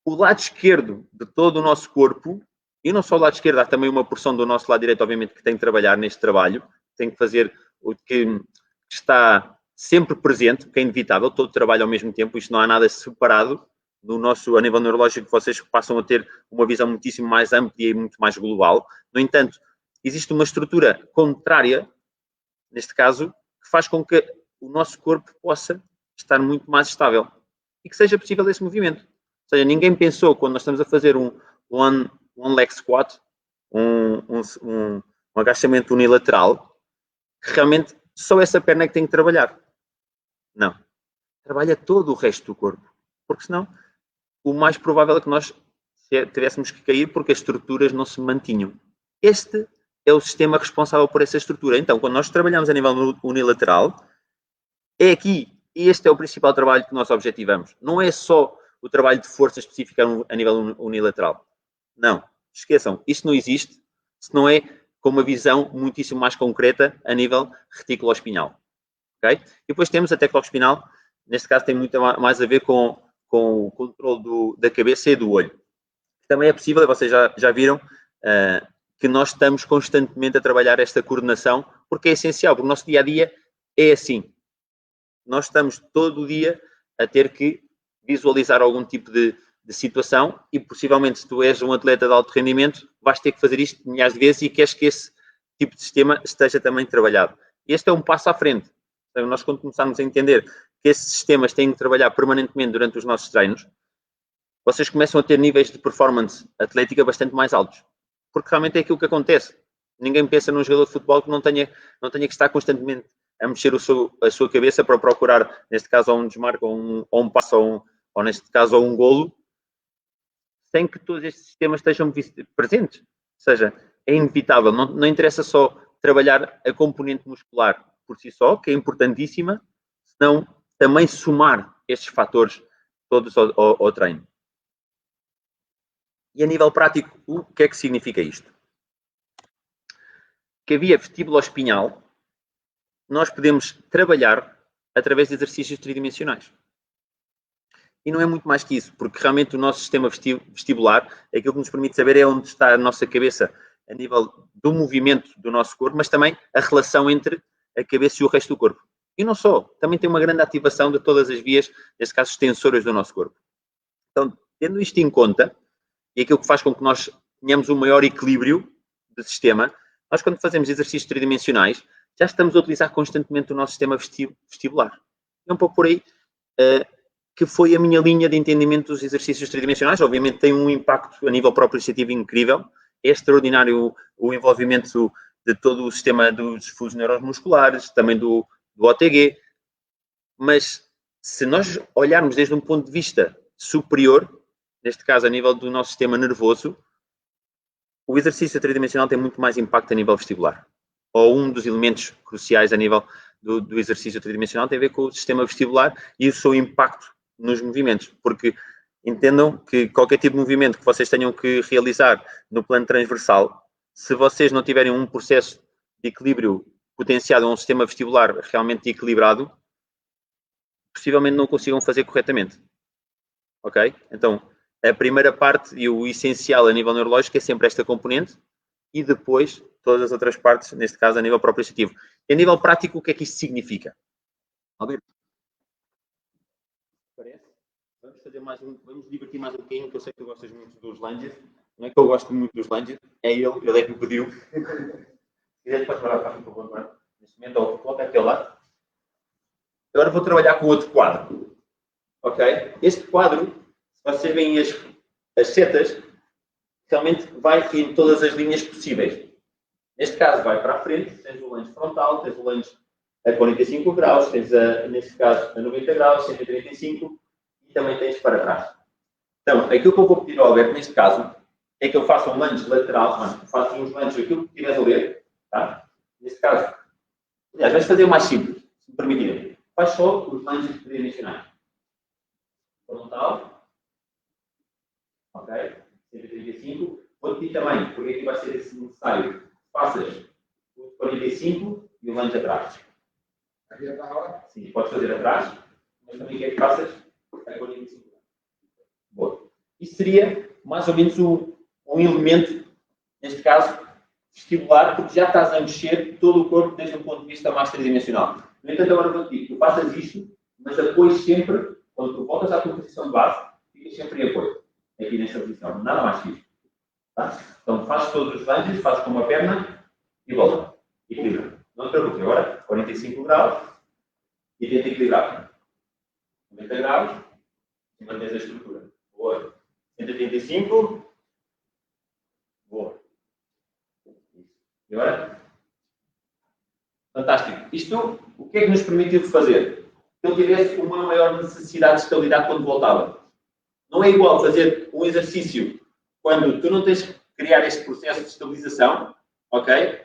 S2: o lado esquerdo de todo o nosso corpo, e não só o lado esquerdo, há também uma porção do nosso lado direito, obviamente, que tem que trabalhar neste trabalho, tem que fazer o que está sempre presente, que é inevitável, todo o trabalho ao mesmo tempo, isto não há nada separado a nível neurológico, vocês passam a ter uma visão muitíssimo mais ampla e muito mais global. No entanto, existe uma estrutura contrária, neste caso, que faz com que o nosso corpo possa estar muito mais estável e que seja possível esse movimento. Ou seja, ninguém pensou, quando nós estamos a fazer um one leg squat, um agachamento unilateral, que realmente só essa perna é que tem que trabalhar. Não. Trabalha todo o resto do corpo. Porque senão, o mais provável é que nós tivéssemos que cair porque as estruturas não se mantinham. Este é o sistema responsável por essa estrutura. Então, quando nós trabalhamos a nível unilateral, é aqui, este é o principal trabalho que nós objetivamos. Não é só o trabalho de força específica a nível unilateral. Não, esqueçam, isso não existe se não é com uma visão muitíssimo mais concreta a nível reticuloespinal. Okay? E depois temos a tecloespinal, neste caso tem muito mais a ver com o controle da cabeça e do olho. Também é possível, vocês já viram, que nós estamos constantemente a trabalhar esta coordenação, porque é essencial, porque o nosso dia-a-dia é assim. Nós estamos todo o dia a ter que visualizar algum tipo de situação e, possivelmente, se tu és um atleta de alto rendimento, vais ter que fazer isto milhares de vezes e queres que esse tipo de sistema esteja também trabalhado. Este é um passo à frente. Então, nós, quando começarmos a entender que esses sistemas têm que trabalhar permanentemente durante os nossos treinos, vocês começam a ter níveis de performance atlética bastante mais altos. Porque realmente é aquilo que acontece. Ninguém pensa num jogador de futebol que não tenha que estar constantemente a mexer a sua cabeça para procurar, neste caso, ou um desmarque, ou um passo, ou neste caso, ou um golo, tem que todos estes sistemas estejam presentes. Ou seja, é inevitável. Não interessa só trabalhar a componente muscular por si só, que é importantíssima, senão também somar estes fatores todos ao treino. E a nível prático, o que é que significa isto? Que a via vestibuloespinhal nós podemos trabalhar através de exercícios tridimensionais. E não é muito mais que isso, porque realmente o nosso sistema vestibular, aquilo que nos permite saber é onde está a nossa cabeça a nível do movimento do nosso corpo, mas também a relação entre a cabeça e o resto do corpo. E não só, também tem uma grande ativação de todas as vias, neste caso, extensoras do nosso corpo. Então, tendo isto em conta, e aquilo que faz com que nós tenhamos um maior equilíbrio do sistema, nós quando fazemos exercícios tridimensionais, já estamos a utilizar constantemente o nosso sistema vestibular. É um pouco por aí que foi a minha linha de entendimento dos exercícios tridimensionais. Obviamente tem um impacto a nível propriocetivo incrível. É extraordinário o envolvimento de todo o sistema dos fusos neuromusculares, também do OTG. Mas se nós olharmos desde um ponto de vista superior, neste caso a nível do nosso sistema nervoso, o exercício tridimensional tem muito mais impacto a nível vestibular. Ou um dos elementos cruciais a nível do exercício tridimensional tem a ver com o sistema vestibular e o seu impacto nos movimentos, porque entendam que qualquer tipo de movimento que vocês tenham que realizar no plano transversal, se vocês não tiverem um processo de equilíbrio potenciado, um sistema vestibular realmente equilibrado, possivelmente não consigam fazer corretamente. Ok? Então, a primeira parte e o essencial a nível neurológico é sempre esta componente e depois todas as outras partes, neste caso a nível propriocetivo. E a nível prático, o que é que isto significa? Alberto? Parece? Vamos divertir mais um bocadinho, que eu sei que tu gostas muito dos lunges. Não é que eu gosto muito dos lunges, é ele é que me pediu. Se quiser, podes parar para por favor, neste momento, ou coloca aqui ao lado. Agora vou trabalhar com outro quadro. Ok? Este quadro, se vocês veem as setas, realmente vai em todas as linhas possíveis. Neste caso, vai para a frente, tens o lunge frontal, tens o lunge a 45 graus, tens, neste caso, a 90 graus, 135 e também tens para trás. Então, aquilo que eu vou pedir ao Alberto, neste caso, é que eu faça um lunge lateral, faço uns lunges, aquilo que estiveres a ler, tá? Neste caso, aliás, vais fazer o mais simples, se me permitirem. Faz só os lunges tridimensionais. Frontal, ok? 135. Vou pedir também, porque aqui vai ser necessário, faças o 45 e o lunge atrás.
S3: Aqui atrás?
S2: Sim, podes fazer atrás, mas também quer que faças a 45. Boa. Isso seria mais ou menos um elemento, neste caso, vestibular, porque já estás a mexer todo o corpo desde um ponto de vista mais tridimensional. No entanto, agora vou-te dizer, tu faças isto, mas apoias sempre, quando tu voltas à tua posição de base, ficas sempre em apoio. Aqui nesta posição, nada mais que isto. Tá? Então, fazes todos os lunges, fazes com uma perna e volta. Equilibra. Não te preocupes, agora 45 graus e tenta equilibrar. 90 graus e mantens a estrutura. Boa. 135. Boa. E agora? Fantástico. Isto, o que é que nos permitiu fazer? Que ele tivesse uma maior necessidade de estabilidade quando voltava. Não é igual fazer um exercício quando tu não tens que criar este processo de estabilização, ok?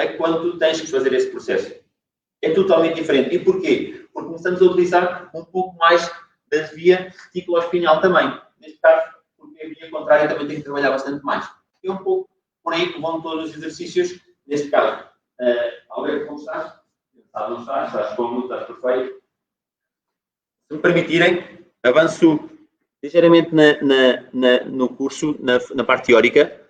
S2: A quando tu tens que fazer esse processo. É totalmente diferente. E porquê? Porque começamos a utilizar um pouco mais da via reticuloespinhal também. Neste caso, porque a via contrária também tem que trabalhar bastante mais. É um pouco por aí que vão todos os exercícios. Neste caso, Alberto, como estás? Não estás? Estás cômodo? Estás perfeito? Se me permitirem, avanço ligeiramente no curso, na parte teórica.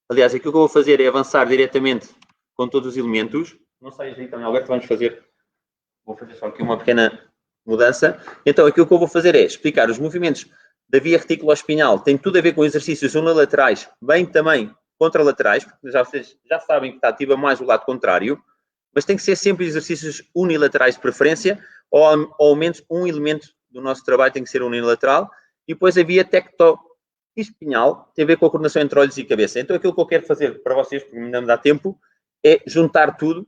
S2: Aliás, aquilo que eu vou fazer é avançar diretamente com todos os elementos. Não saias daí também, Alberto, vou fazer só aqui uma pequena mudança. Então, aquilo que eu vou fazer é explicar os movimentos da via reticuloespinhal. Tem tudo a ver com exercícios unilaterais, bem também contralaterais, porque vocês já sabem que está ativa mais o lado contrário, mas tem que ser sempre exercícios unilaterais de preferência, ou ao menos um elemento do nosso trabalho tem que ser unilateral. E depois a via tectoespinhal tem a ver com a coordenação entre olhos e cabeça. Então, aquilo que eu quero fazer para vocês, porque ainda me dá tempo, é juntar tudo,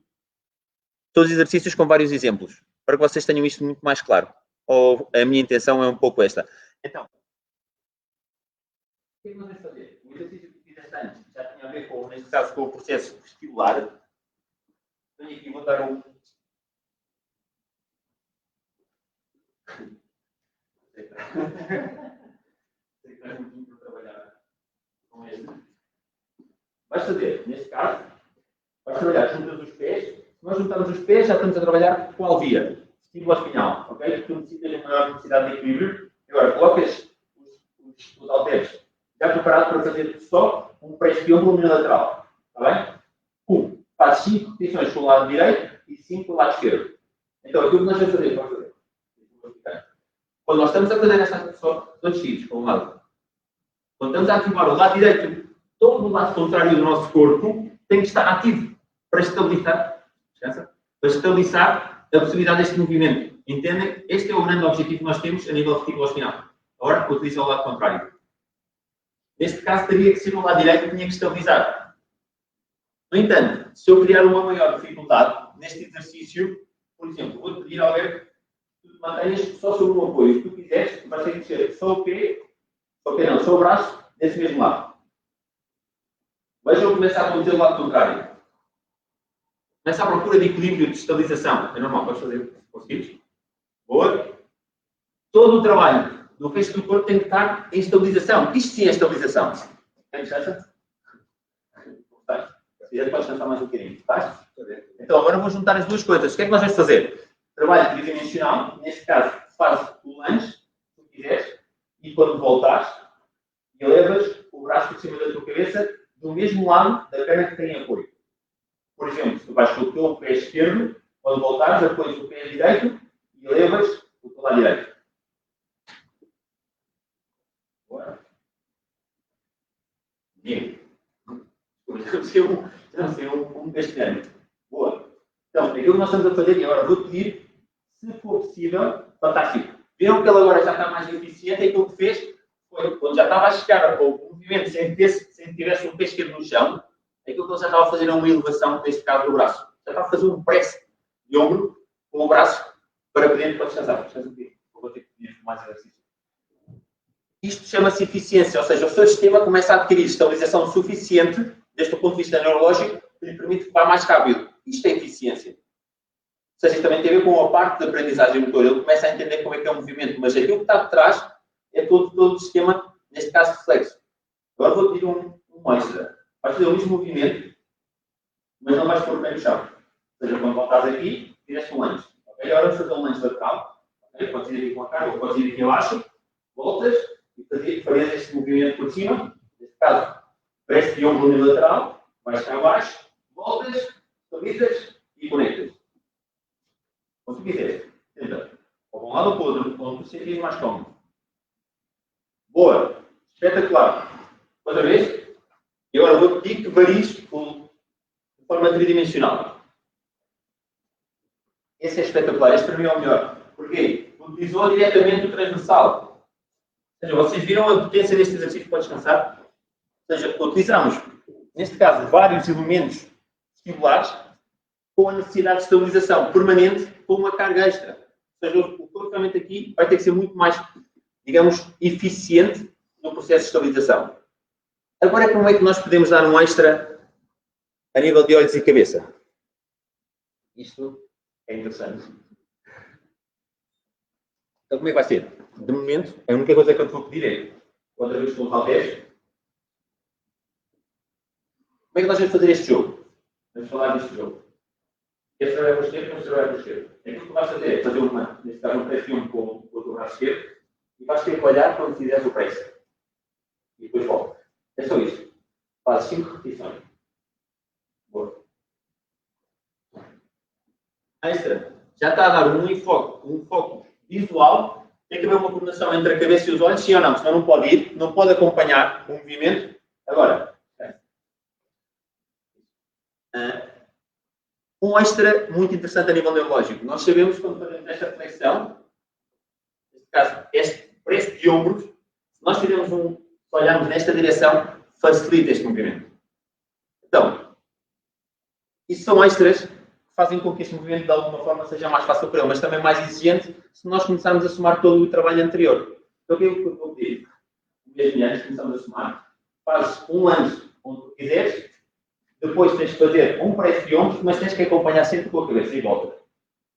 S2: todos os exercícios com vários exemplos, para que vocês tenham isto muito mais claro. Ou a minha intenção é um pouco esta. Então, que é que nós vamos fazer? O exercício que fizeste antes já tinha a ver com, neste caso, com o processo vestibular. Tenho aqui, vou dar um. Vais fazer, neste caso, vais trabalhar juntas os pés. Se nós juntarmos os pés, já estamos a trabalhar qual via? Vestibular espinhal, ok? Porque tu necessitas de maior necessidade de equilíbrio. Agora, colocas os halteres já preparados para fazer só um press de ombro unilateral. Está bem? Faz 5 repetições com o lado direito e 5 com o lado esquerdo. Então, aquilo que nós vamos fazer, quando nós estamos a fazer esta repetição, todos seguidos, para um lado. Quando estamos a ativar o lado direito, todo o lado contrário do nosso corpo tem que estar ativo para estabilizar, para estabilizar a possibilidade deste movimento. Entendem? Este é o grande objetivo que nós temos a nível reticuloespinal. Agora, utiliza o lado contrário. Neste caso, teria que ser o lado direito que tinha que estabilizar. No entanto, se eu criar uma maior dificuldade neste exercício, por exemplo, vou-te pedir ao ver que tu mantenhas só sobre um apoio. Se tu quiseres, vais ter que mexer só o pé, só o braço, desse mesmo lado. Vejam começar a acontecer o lado contrário. Começa à procura de equilíbrio, de estabilização. É normal, podes fazer se conseguires. Boa. Todo o trabalho do resto do corpo tem que estar em estabilização. Isto sim é estabilização. Tem licença? Se quiser, podes descansar mais um bocadinho. Estás? Então, agora vou juntar as duas coisas. O que é que nós vamos fazer? Trabalho tridimensional. Neste caso, fazes o lunge, se tu quiseres, e quando voltares, elevas o braço por cima da tua cabeça do mesmo lado da perna que tem apoio. Por exemplo, se tu vais com o teu pé esquerdo, quando voltares, apoias o pé direito e elevas o teu lado direito. Bora. Diego. Já sei um castanho. Boa. Então, aquilo que nós estamos a fazer, e agora vou pedir, se for possível, fantástico. Viram que ele agora já está mais eficiente, e aquilo que fez foi, quando já estava a chegar ao movimento sem que tivesse um pé esquerdo no chão, aquilo que ele já estava a fazer é uma elevação, neste caso, do braço. Já estava a fazer um press de ombro com o braço para poder descansar. Descansa um pouquinho. Vou ter que pedir mais exercício. Isto chama-se eficiência, ou seja, o seu sistema começa a adquirir estabilização suficiente, desde o ponto de vista neurológico, que lhe permite que vá mais rápido. Isto é eficiência. Ou seja, também tem a ver com a parte da aprendizagem motor. Ele começa a entender como é que é o movimento, mas aquilo que está por trás é todo o sistema, neste caso, reflexo. Agora vou pedir um extra. Vais fazer o mesmo movimento, mas não vais pôr o pé no chão. Ou seja, quando voltares aqui, fizeste um lanche. Okay? Agora vamos fazer um lanche lateral. Okay? Podes ir aqui com a cara ou podes ir aqui abaixo. Voltas e farias este movimento por cima. Neste caso, press de ombro unilateral. Vais cá abaixo, voltas, estabilizas e conectas. Quando tu quiseres. Tenta. Ou para um lado ou para o outro, onde tu sentires mais cómodo. Boa. Espetacular. Outra vez. E agora vou pedir que varies de forma tridimensional. Esse é espetacular. Este para mim é o melhor. Porquê? Utilizou diretamente o transversal. Ou seja, vocês viram a potência deste exercício para descansar? Ou seja, utilizamos, neste caso, vários elementos vestibulares com a necessidade de estabilização permanente com uma carga extra. Ou seja, o corpo realmente aqui vai ter que ser muito mais, digamos, eficiente no processo de estabilização. Agora, como é que nós podemos dar um extra a nível de olhos e cabeça? Isto é interessante. Então, como é que vai ser? De momento, a única coisa que eu te vou pedir é, outra vez com os halteres, como é que nós vamos fazer este jogo? Vamos falar deste jogo. Este trabalho para o esquerdo, este trabalho para o esquerdo. Aquilo que vais fazer é fazer neste caso, um press de ombro com o teu braço esquerdo e vais ter que olhar quando fizeres o press. E depois volta. É só isto. Fazes 5 repetições. Boa. Extra. Já está a dar um foco visual. Tem que haver uma coordenação entre a cabeça e os olhos, sim ou não? Senão não pode ir, não pode acompanhar o movimento. Agora. Um extra muito interessante a nível neurológico. Nós sabemos que quando fazemos esta flexão, neste caso, este press de ombros, se nós fizermos olharmos nesta direção, facilita este movimento. Então, isso são extras que fazem com que este movimento de alguma forma seja mais fácil para ele, mas também mais exigente se nós começarmos a somar todo o trabalho anterior. Então, o que é que eu vou pedir? Um mesmo antes, começamos a somar, fazes um lanche onde tu quiseres, depois tens de fazer um press de ombros, mas tens que acompanhar sempre com a cabeça e volta.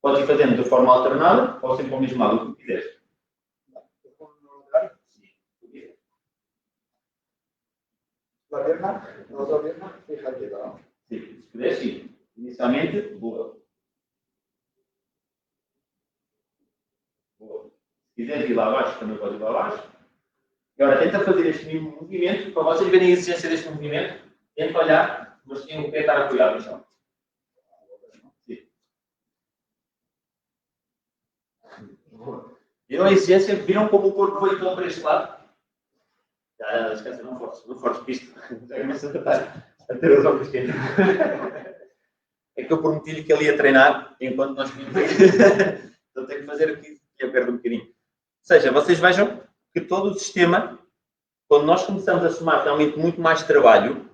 S2: Podes ir fazendo de forma alternada ou sempre ao mesmo lado, o que tu quiseres.
S3: La pierna, la otra pierna, fíjate, ¿no?
S2: Sim, se puder, sim. Inicialmente, boa. Boa. Se quiser ir lá abaixo, também pode ir lá abaixo. E agora, tenta fazer este mesmo movimento, para vocês verem a exigência deste movimento, tenta olhar, mas tem o pé estar apoiado no chão. Sim. Viram a exigência? Viram como o corpo foi todo para este lado? Já esquece, não fortes pisto. Já começa a ter as óculos quentes. É que eu prometi-lhe que ele ia treinar enquanto nós vimos aqui. Então tenho que fazer aqui e eu perdo um bocadinho. Ou seja, vocês vejam que todo o sistema, quando nós começamos a somar realmente muito mais trabalho,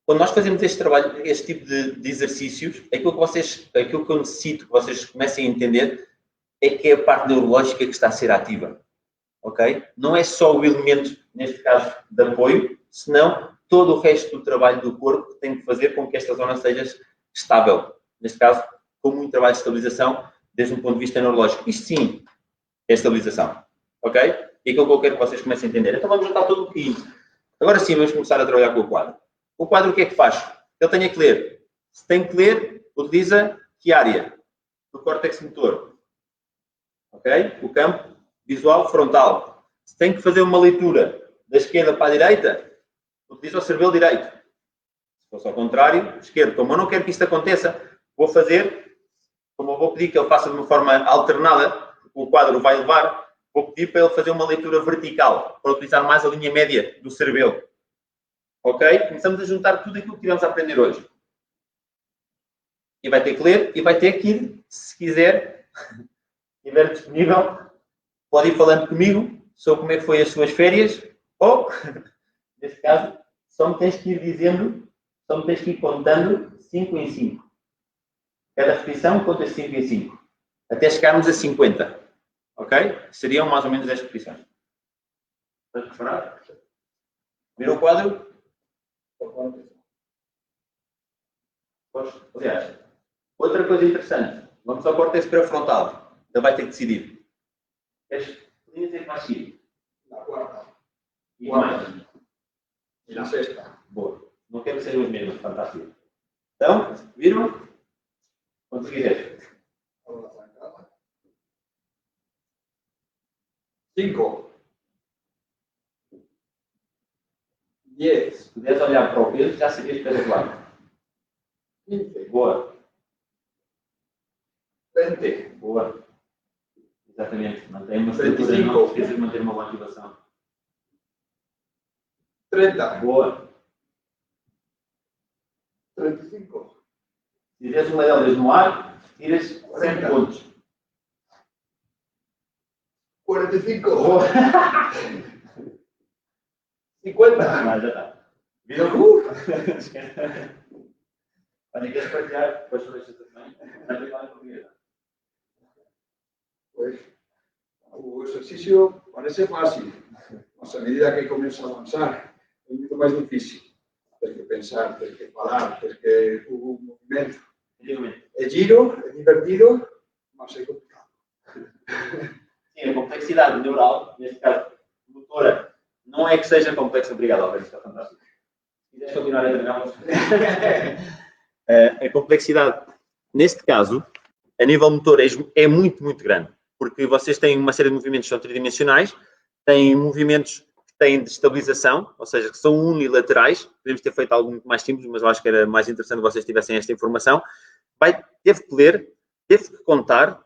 S2: quando nós fazemos este trabalho, este tipo de exercícios, aquilo que eu necessito que vocês comecem a entender é que é a parte neurológica que está a ser ativa. Ok? Não é só o elemento, neste caso, de apoio, senão todo o resto do trabalho do corpo que tem que fazer com que esta zona seja estável. Neste caso, com muito trabalho de estabilização, desde um ponto de vista neurológico. Isto sim é estabilização. Ok? E aquilo que eu quero que vocês comecem a entender. Então vamos juntar todo o que. Agora sim, vamos começar a trabalhar com o quadro. O quadro o que é que faz? Ele tem que ler. Se tem que ler, utiliza que área? Do córtex motor. Ok? O campo visual frontal. Se tem que fazer uma leitura da esquerda para a direita, utiliza o cerebelo direito. Se fosse ao contrário, esquerdo. Como eu não quero que isto aconteça, vou fazer, como eu vou pedir que ele faça de uma forma alternada, o quadro vai levar, vou pedir para ele fazer uma leitura vertical, para utilizar mais a linha média do cerebelo. Ok? Começamos a juntar tudo aquilo que tivemos a aprender hoje. E vai ter que ler e vai ter que ir, se quiser, estiver disponível, pode ir falando comigo sobre como é que foi as suas férias, ou, neste caso, só me tens que ir dizendo, só me tens que ir contando 5 em 5. Cada repetição conta 5 em 5. Até chegarmos a 50. Ok? Seriam mais ou menos 10 repetições. Estás preparado? Viram o quadro? Aliás, outra coisa interessante. Vamos ao córtex pré-frontal. Ele vai ter que decidir. Podia dizer que vai seguir.
S3: La cuarta.
S2: E mais.
S3: Y la sexta.
S2: Boa. Não quero que sejam as mesmas. Fantástico. Então, viram? Quando quiseres.
S3: 5. 10.
S2: Se puderes olhar para o peso, já sabias que era do lado.
S3: 15.
S2: Boa.
S3: 20.
S2: Boa. Exatamente. Mantém uma
S3: 25.
S2: estrutura, não esqueças de manter uma boa ativação.
S3: 30.
S2: Boa.
S3: 35.
S2: Se fizeres uma delas no ar, tiras 100
S3: 40.
S2: pontos.
S3: 45.
S2: Boa.
S3: 50.
S2: Ah, já está. Viram? Olha, queres partilhar depois sobre esta também? Não tem nada portuguesa.
S3: Pues el ejercicio parece fácil, mas a medida que comienza a avanzar es mucho más difícil. Tienes que pensar, tienes que parar, tienes que un movimiento. É giro, é divertido, mas é complicado.
S2: Sim, a complexidade neural, neste caso, motora, não é que seja complexa. Obrigado, Alberto, está fantástico. Se quiseres continuar a treinar, a complexidade, neste caso, a nível motor, é muito, muito grande. Porque vocês têm uma série de movimentos que são tridimensionais, têm movimentos que têm de estabilização, ou seja, que são unilaterais. Podemos ter feito algo muito mais simples, mas eu acho que era mais interessante que vocês tivessem esta informação. Teve que ler, teve que contar,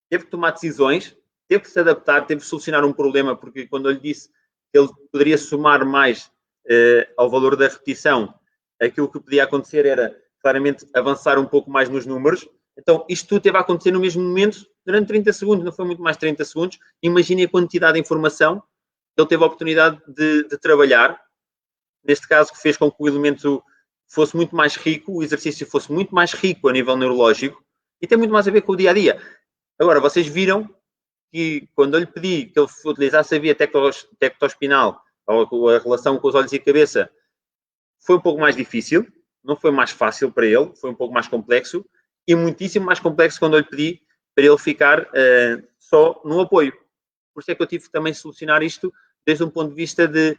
S2: teve que tomar decisões, teve que se adaptar, teve que solucionar um problema, porque quando eu lhe disse que ele poderia somar mais ao valor da repetição, aquilo que podia acontecer era, claramente, avançar um pouco mais nos números. Então, isto tudo teve a acontecer no mesmo momento, durante 30 segundos, não foi muito mais de 30 segundos. Imaginem a quantidade de informação que ele teve a oportunidade de trabalhar, neste caso, que fez com que o elemento fosse muito mais rico, o exercício fosse muito mais rico a nível neurológico, e tem muito mais a ver com o dia-a-dia. Agora, vocês viram que, quando eu lhe pedi que ele utilizasse a via tectoespinal, ou a relação com os olhos e a cabeça, foi um pouco mais difícil, não foi mais fácil para ele, foi um pouco mais complexo, e muitíssimo mais complexo quando eu lhe pedi para ele ficar só no apoio. Por isso é que eu tive também de solucionar isto desde um ponto de vista de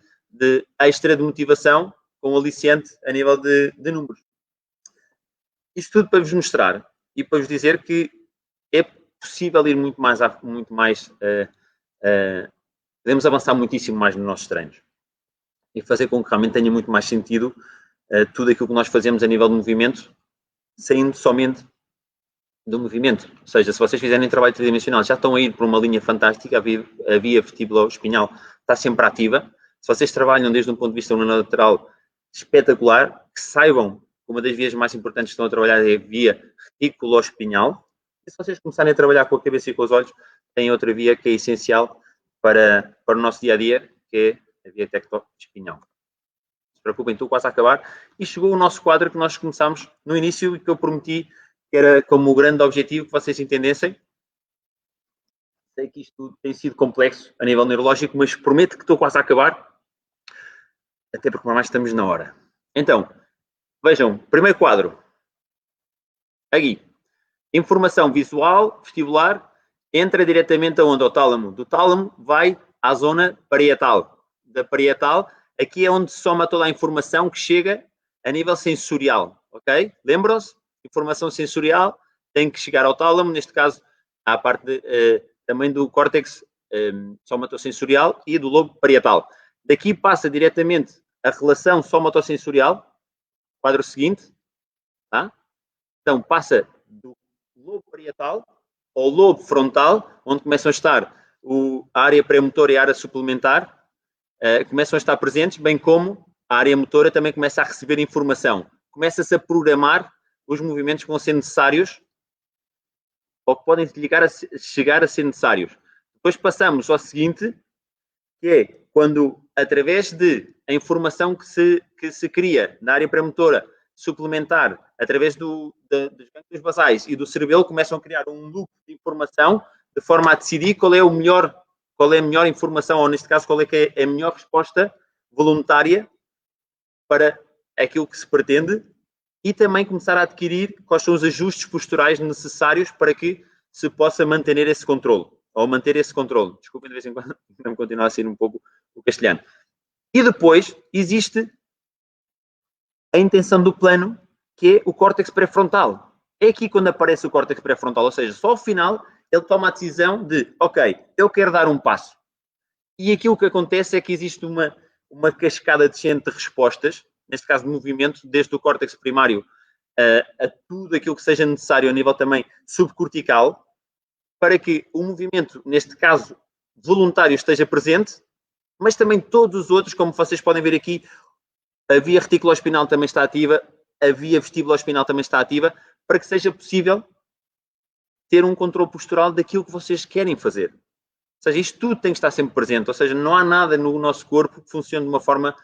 S2: extra de motivação, com aliciante a nível de números. Isto tudo para vos mostrar e para vos dizer que é possível ir muito mais podemos avançar muitíssimo mais nos nossos treinos e fazer com que realmente tenha muito mais sentido tudo aquilo que nós fazemos a nível de movimento, saindo somente do movimento. Ou seja, se vocês fizerem trabalho tridimensional, já estão a ir por uma linha fantástica, a via vestibuloespinhal está sempre ativa. Se vocês trabalham desde um ponto de vista unilateral espetacular, que saibam que uma das vias mais importantes que estão a trabalhar é a via reticuloespinhal. E se vocês começarem a trabalhar com a cabeça e com os olhos, tem outra via que é essencial para o nosso dia-a-dia, que é a via tectoespinhal. Não se preocupem, estou quase a acabar. E chegou o nosso quadro que nós começámos no início e que eu prometi que era como o grande objetivo que vocês entendessem. Sei que isto tem sido complexo a nível neurológico, mas prometo que estou quase a acabar, até porque mais estamos na hora. Então, vejam, primeiro quadro. Aqui. Informação visual, vestibular, entra diretamente aonde? Ao tálamo. Do tálamo vai à zona parietal. Da parietal, aqui é onde se soma toda a informação que chega a nível sensorial. Ok? Lembram-se? Informação sensorial tem que chegar ao tálamo, neste caso, à parte também do córtex somatosensorial e do lobo parietal. Daqui passa diretamente a relação somatosensorial, quadro seguinte, tá? Então passa do lobo parietal ao lobo frontal, onde começam a estar a área pré-motora e a área suplementar, começam a estar presentes, bem como a área motora também começa a receber informação. Começa-se a programar os movimentos que vão ser necessários ou que podem chegar a ser necessários. Depois passamos ao seguinte, que é quando, através de a informação que se cria na área pré-motora suplementar, através dos gânglios basais e do cerebelo, começam a criar um loop de informação de forma a decidir qual é a melhor informação, ou neste caso, qual é que é a melhor resposta voluntária para aquilo que se pretende, e também começar a adquirir quais são os ajustes posturais necessários para que se possa manter esse controle, ou manter esse controle. Desculpem, de vez em quando, não continuar a ser um pouco o castelhano. E depois existe a intenção do plano, que é o córtex pré-frontal. É aqui quando aparece o córtex pré-frontal, ou seja, só ao final ele toma a decisão de, ok, eu quero dar um passo. E aquilo que acontece é que existe uma cascada descente de respostas, neste caso de movimento, desde o córtex primário a tudo aquilo que seja necessário a nível também subcortical, para que o movimento, neste caso voluntário, esteja presente, mas também todos os outros, como vocês podem ver aqui, a via reticuloespinal também está ativa, a via vestibuloespinal também está ativa, para que seja possível ter um controle postural daquilo que vocês querem fazer. Ou seja, isto tudo tem que estar sempre presente, ou seja, não há nada no nosso corpo que funcione de uma forma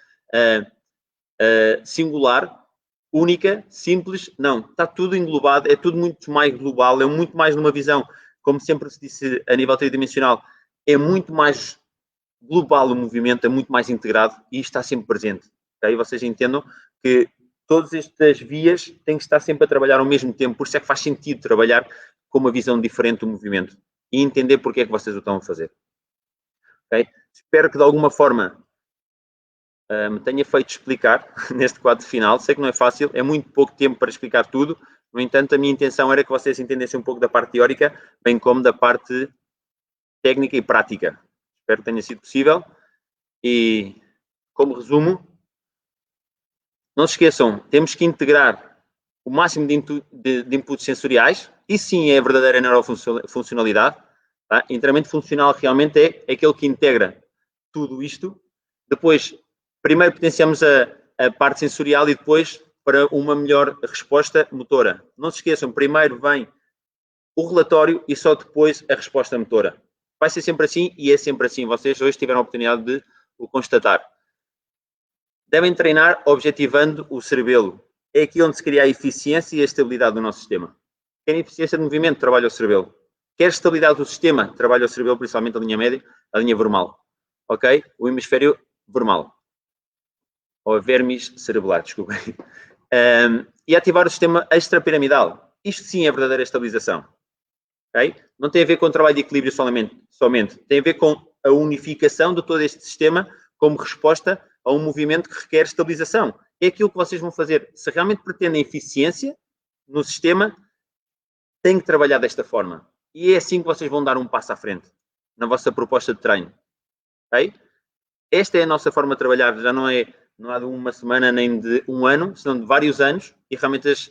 S2: singular, única, simples, não. Está tudo englobado, é tudo muito mais global, é muito mais numa visão, como sempre se disse a nível tridimensional, é muito mais global o movimento, é muito mais integrado e está sempre presente. Okay? Vocês entendam que todas estas vias têm que estar sempre a trabalhar ao mesmo tempo, por isso é que faz sentido trabalhar com uma visão diferente do movimento e entender porque é que vocês o estão a fazer. Okay? Espero que de alguma forma me tenha feito explicar neste quadro final. Sei que não é fácil, é muito pouco tempo para explicar tudo. No entanto, a minha intenção era que vocês entendessem um pouco da parte teórica, bem como da parte técnica e prática. Espero que tenha sido possível. E, como resumo, não se esqueçam, temos que integrar o máximo de inputs sensoriais. Isso sim é a verdadeira neurofuncionalidade. Tá? Inteiramente funcional realmente é aquele que integra tudo isto. Depois, primeiro potenciamos a parte sensorial e depois para uma melhor resposta motora. Não se esqueçam, primeiro vem o relatório e só depois a resposta motora. Vai ser sempre assim e é sempre assim. Vocês hoje tiveram a oportunidade de o constatar. Devem treinar objetivando o cerebelo. É aqui onde se cria a eficiência e a estabilidade do nosso sistema. Querem eficiência de movimento? Trabalha o cerebelo. Quer estabilidade do sistema, trabalha o cerebelo, principalmente a linha média, a linha vermal. Ok? O hemisfério vermal. Ou vermes cerebelar, desculpem. E ativar o sistema extrapiramidal. Isto sim é verdadeira estabilização. Okay? Não tem a ver com o trabalho de equilíbrio somente. Tem a ver com a unificação de todo este sistema como resposta a um movimento que requer estabilização. É aquilo que vocês vão fazer. Se realmente pretendem eficiência no sistema, têm que trabalhar desta forma. E é assim que vocês vão dar um passo à frente na vossa proposta de treino. Okay? Esta é a nossa forma de trabalhar. Já não há de uma semana nem de um ano, senão de vários anos. E realmente as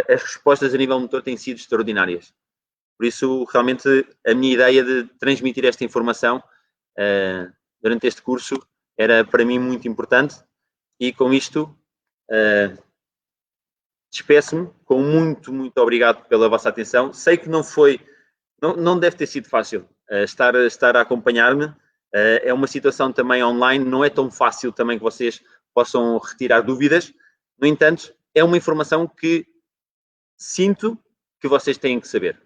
S2: respostas a nível motor têm sido extraordinárias. Por isso, realmente, a minha ideia de transmitir esta informação durante este curso era, para mim, muito importante. E, com isto, despeço-me com muito, muito obrigado pela vossa atenção. Sei que não deve ter sido fácil estar a acompanhar-me. É uma situação também online, não é tão fácil também que vocês possam retirar dúvidas. No entanto, é uma informação que sinto que vocês têm que saber.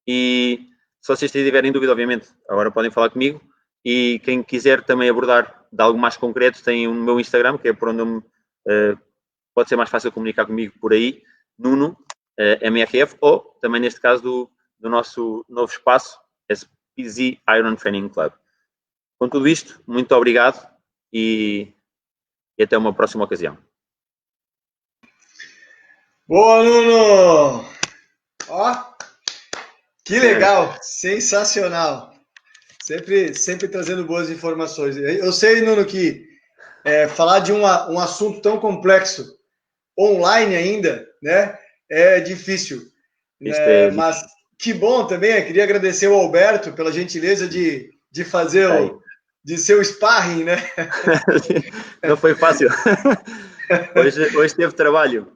S2: E se vocês tiverem dúvida, obviamente, agora podem falar comigo. E quem quiser também abordar de algo mais concreto, tem o meu Instagram, que é por onde pode ser mais fácil comunicar comigo por aí, Nuno, MRF, ou também neste caso do nosso novo espaço, SPZ Iron Training Club. Com tudo isto, muito obrigado e até uma próxima ocasião.
S1: Boa, Nuno! Ó! Que legal, sensacional. Sempre trazendo boas informações. Eu sei, Nuno, que falar de um assunto tão complexo online ainda, né, é difícil. Mas que bom também. Eu queria agradecer ao Alberto pela gentileza de fazer de seu sparring, né?
S2: Não foi fácil. Hoje teve trabalho.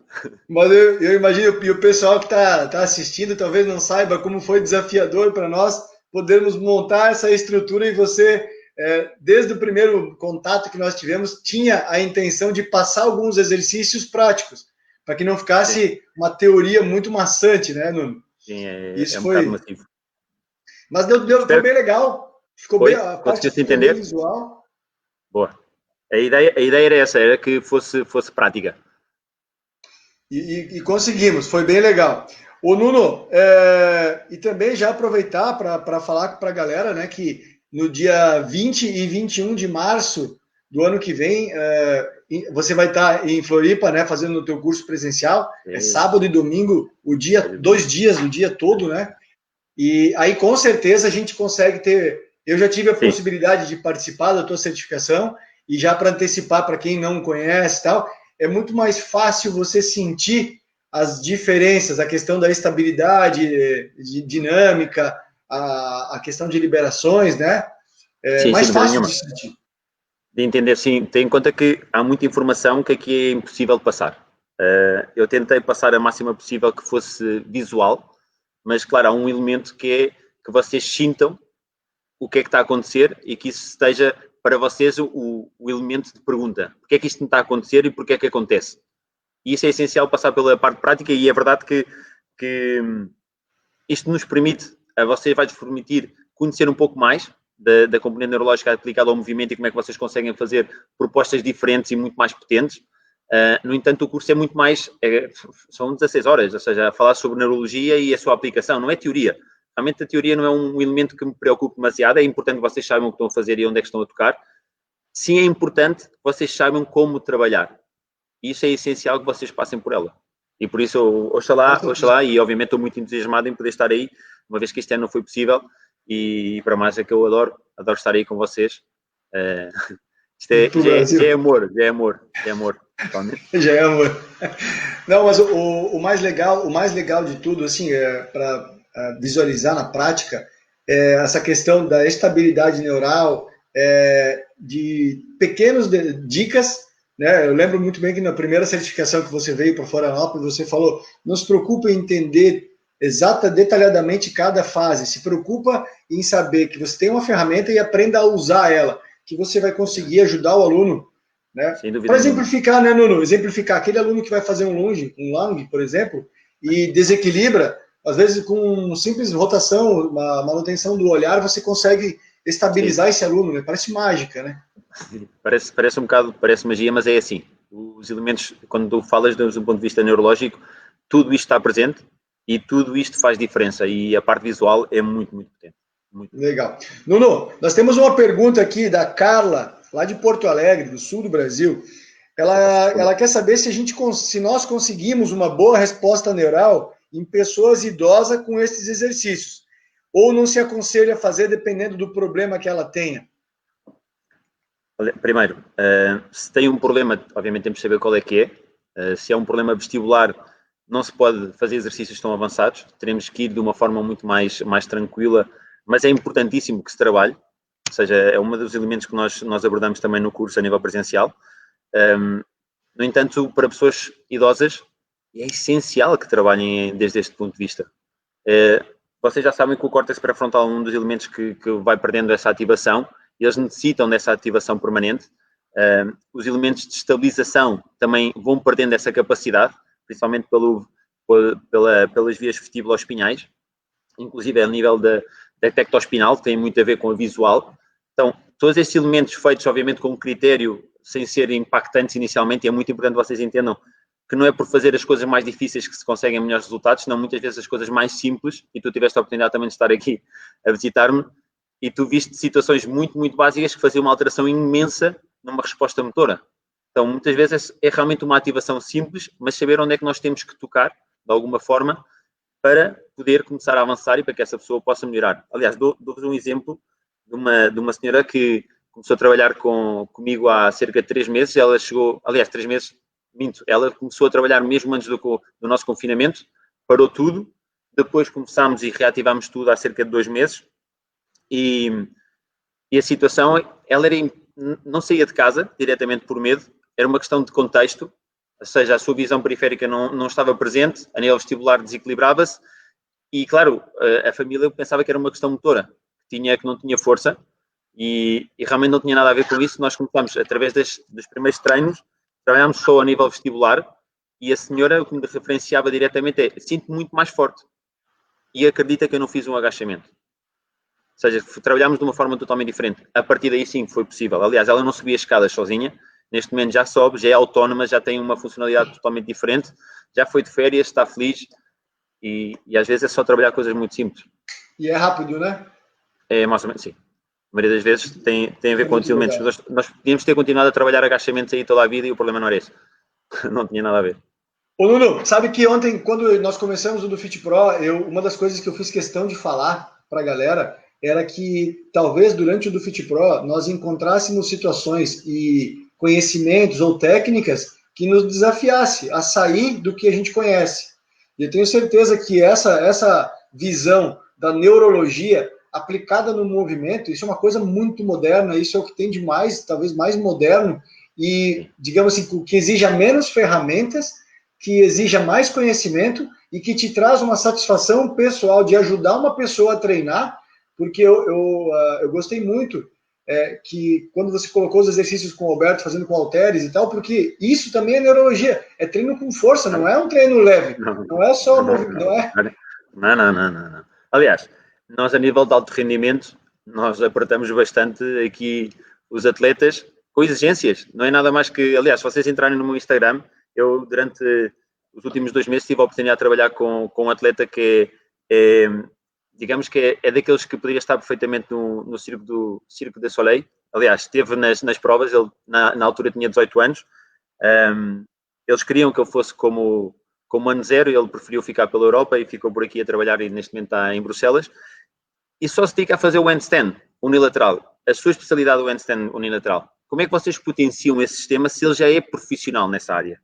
S1: Mas eu imagino, e o pessoal que tá assistindo talvez não saiba como foi desafiador para nós podermos montar essa estrutura, e você, desde o primeiro contato que nós tivemos, tinha a intenção de passar alguns exercícios práticos, para que não ficasse uma teoria muito maçante, né, Nuno?
S2: Sim,
S1: Isso
S2: um bocado massivo.
S1: Mas foi bem legal. Ficou bem, a parte
S2: ficou entender?
S1: Bem visual.
S2: Boa. A ideia era essa, era que fosse prática.
S1: E conseguimos, foi bem legal. Ô Nuno, e também já aproveitar para falar para a galera, né, que no dia 20 e 21 de março do ano que vem, você vai estar em Floripa, né, fazendo o teu curso presencial. É sábado e domingo, 2 dias, o dia todo, né? E aí, com certeza, a gente consegue ter... Eu já tive a possibilidade de participar da tua certificação, e já para antecipar para quem não conhece e tal, é muito mais fácil você sentir as diferenças, a questão da estabilidade dinâmica, a questão de liberações, né? Mais fácil de sentir.
S2: De entender, sim. Tem em conta que há muita informação que aqui é impossível de passar. Eu tentei passar a máxima possível que fosse visual, mas, claro, há um elemento que é que vocês sintam o que é que está a acontecer e que isso esteja para vocês o elemento de pergunta. Porquê é que isto não está a acontecer e porquê é que acontece? E isso é essencial, passar pela parte prática, e é verdade que isto nos permite, a vocês vai-vos permitir conhecer um pouco mais da componente neurológica aplicada ao movimento e como é que vocês conseguem fazer propostas diferentes e muito mais potentes. No entanto, o curso é muito mais... são 16 horas, ou seja, a falar sobre neurologia e a sua aplicação, não é teoria. Realmente a teoria não é um elemento que me preocupe demasiado, é importante que vocês saibam o que estão a fazer e onde é que estão a tocar. Sim, é importante que vocês saibam como trabalhar. E isso é essencial que vocês passem por ela. E por isso, oxalá, e obviamente estou muito entusiasmado em poder estar aí, uma vez que este ano não foi possível, e para mais é que eu adoro estar aí com vocês. Já é amor.
S1: Já é amor. Não, mas o mais legal de tudo, assim, para visualizar na prática, essa questão da estabilidade neural, de pequenas dicas, né? Eu lembro muito bem que na primeira certificação que você veio para Florianópolis, você falou: não se preocupe em entender detalhadamente cada fase, se preocupa em saber que você tem uma ferramenta e aprenda a usar ela, que você vai conseguir ajudar o aluno, né? Para exemplificar, né, Nuno? Exemplificar aquele aluno que vai fazer um lunge, por exemplo, e desequilibra, às vezes com simples rotação, uma manutenção do olhar, você consegue estabilizar esse aluno, né? Parece mágica, né?
S2: Parece um bocado, parece magia, mas é assim. Os elementos, quando tu falas de um ponto de vista neurológico, tudo isto está presente e tudo isto faz diferença. E a parte visual é muito, muito potente. Muito.
S1: Legal. Nuno, nós temos uma pergunta aqui da Carla, lá de Porto Alegre, do sul do Brasil. Ela quer saber se nós conseguimos uma boa resposta neural em pessoas idosas com esses exercícios. Ou não se aconselha a fazer dependendo do problema que ela tenha?
S2: Primeiro, se tem um problema, obviamente temos de saber qual é que é. Se é um problema vestibular, não se pode fazer exercícios tão avançados. Teremos que ir de uma forma muito mais tranquila, mas é importantíssimo que se trabalhe. Ou seja, é um dos elementos que nós abordamos também no curso a nível presencial. No entanto, para pessoas idosas, é essencial que trabalhem desde este ponto de vista. Vocês já sabem que o córtex pré-frontal é um dos elementos que vai perdendo essa ativação. Eles necessitam dessa ativação permanente. Os elementos de estabilização também vão perdendo essa capacidade, principalmente pelas vias vestibuloespinhais, inclusive a nível da tectoespinal, que tem muito a ver com a visual. Então, todos estes elementos feitos, obviamente, com um critério, sem ser impactantes inicialmente, e é muito importante que vocês entendam que não é por fazer as coisas mais difíceis que se conseguem melhores resultados, senão muitas vezes as coisas mais simples, e tu tiveste a oportunidade também de estar aqui a visitar-me, e tu viste situações muito, muito básicas que faziam uma alteração imensa numa resposta motora. Então, muitas vezes é realmente uma ativação simples, mas saber onde é que nós temos que tocar, de alguma forma, para poder começar a avançar e para que essa pessoa possa melhorar. Aliás, dou-vos um exemplo de uma senhora que começou a trabalhar comigo há cerca de 3 meses. Ela chegou, aliás, 3 meses, minto, ela começou a trabalhar mesmo antes do nosso confinamento, parou tudo, depois começámos e reativámos tudo há cerca de 2 meses. E a situação, ela não saía de casa diretamente por medo, era uma questão de contexto, ou seja, a sua visão periférica não estava presente, a nível vestibular desequilibrava-se e, claro, a família pensava que era uma questão motora, que não tinha força e realmente não tinha nada a ver com isso. Nós começámos, através dos primeiros treinos, trabalhámos só a nível vestibular e a senhora, o que me referenciava diretamente é: sinto-me muito mais forte e acredita que eu não fiz um agachamento. Ou seja, trabalhámos de uma forma totalmente diferente. A partir daí, sim, foi possível. Aliás, ela não subia escadas sozinha. Neste momento já sobe, já é autónoma, já tem uma funcionalidade totalmente diferente. Já foi de férias, está feliz. E às vezes é só trabalhar coisas muito simples.
S1: E é rápido, né?
S2: É mais ou menos, sim. A maioria das vezes tem a ver com outros elementos. Nós podíamos ter continuado a trabalhar agachamentos aí toda a vida e o problema não era esse. Não tinha nada a ver.
S1: Ô, Nuno, sabe que ontem, quando nós começamos o do Fit Pro, uma das coisas que eu fiz questão de falar para a galera era que talvez durante o do Fit Pro nós encontrássemos situações e conhecimentos ou técnicas que nos desafiasse a sair do que a gente conhece. E eu tenho certeza que essa visão da neurologia aplicada no movimento, isso é uma coisa muito moderna, isso é o que tem de mais, talvez mais moderno, e, digamos assim, que exija menos ferramentas, que exija mais conhecimento e que te traz uma satisfação pessoal de ajudar uma pessoa a treinar, porque eu gostei muito que quando você colocou os exercícios com o Alberto, fazendo com halteres e tal, porque isso também é neurologia, é treino com força, não é um treino leve, não é só movimento, não é?
S2: Não. Aliás, nós a nível de alto rendimento, nós apertamos bastante aqui os atletas com exigências, não é nada mais que, aliás, se vocês entrarem no meu Instagram, eu durante os últimos 2 meses tive a oportunidade de trabalhar com um atleta que digamos que é daqueles que poderia estar perfeitamente no Cirque du Soleil. Aliás, esteve nas provas, ele na altura tinha 18 anos. Eles queriam que eu fosse como ano zero, ele preferiu ficar pela Europa e ficou por aqui a trabalhar e neste momento está em Bruxelas. E só se dedica a fazer o handstand unilateral. A sua especialidade é o handstand unilateral. Como é que vocês potenciam esse sistema se ele já é profissional nessa área?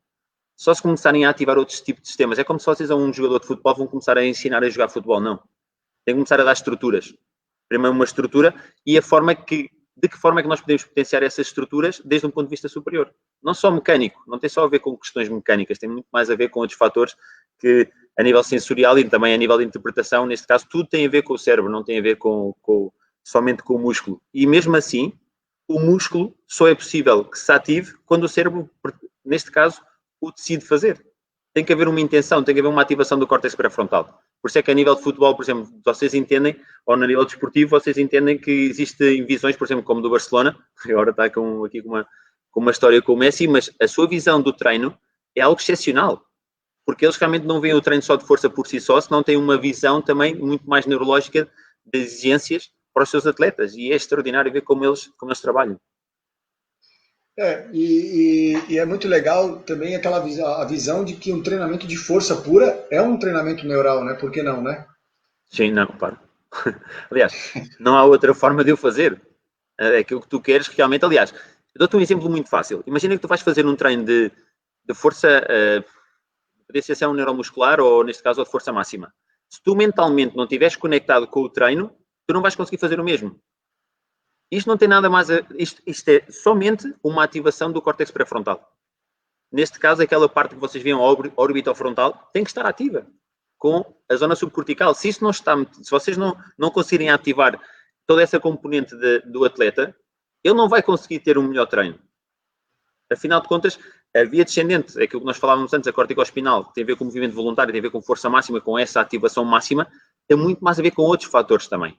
S2: Só se começarem a ativar outros tipos de sistemas. É como se vocês a um jogador de futebol vão começar a ensinar a jogar futebol. Não. Tem que começar a dar estruturas. Primeiro uma estrutura e de que forma é que nós podemos potenciar essas estruturas desde um ponto de vista superior. Não só mecânico, não tem só a ver com questões mecânicas, tem muito mais a ver com outros fatores que a nível sensorial e também a nível de interpretação, neste caso, tudo tem a ver com o cérebro, não tem a ver somente com o músculo. E mesmo assim, o músculo só é possível que se ative quando o cérebro, neste caso, o decide fazer. Tem que haver uma intenção, tem que haver uma ativação do córtex pré-frontal. Por isso é que a nível de futebol, por exemplo, vocês entendem, ou no nível desportivo, vocês entendem que existem visões, por exemplo, como do Barcelona, agora está aqui com uma história com o Messi, mas a sua visão do treino é algo excepcional, porque eles realmente não veem o treino só de força por si só, senão têm uma visão também muito mais neurológica das exigências para os seus atletas, e é extraordinário ver como eles trabalham.
S1: E é muito legal também a visão de que um treinamento de força pura é um treinamento neural, né? Por que não, né?
S2: Sim, não, para. Aliás, não há outra forma de o fazer. É aquilo que tu queres realmente. Aliás, eu dou-te um exemplo muito fácil. Imagina que tu vais fazer um treino de força, potenciação neuromuscular ou, neste caso, de força máxima. Se tu mentalmente não estiveres conectado com o treino, tu não vais conseguir fazer o mesmo. Isto não tem nada mais isto é somente uma ativação do córtex pré-frontal. Neste caso, aquela parte que vocês veem, a órbita frontal, tem que estar ativa com a zona subcortical. Se isso não está, se vocês não conseguirem ativar toda essa componente do atleta, ele não vai conseguir ter um melhor treino. Afinal de contas, a via descendente, aquilo que nós falávamos antes, a corticoespinal, que tem a ver com o movimento voluntário, tem a ver com força máxima, com essa ativação máxima, tem muito mais a ver com outros fatores também.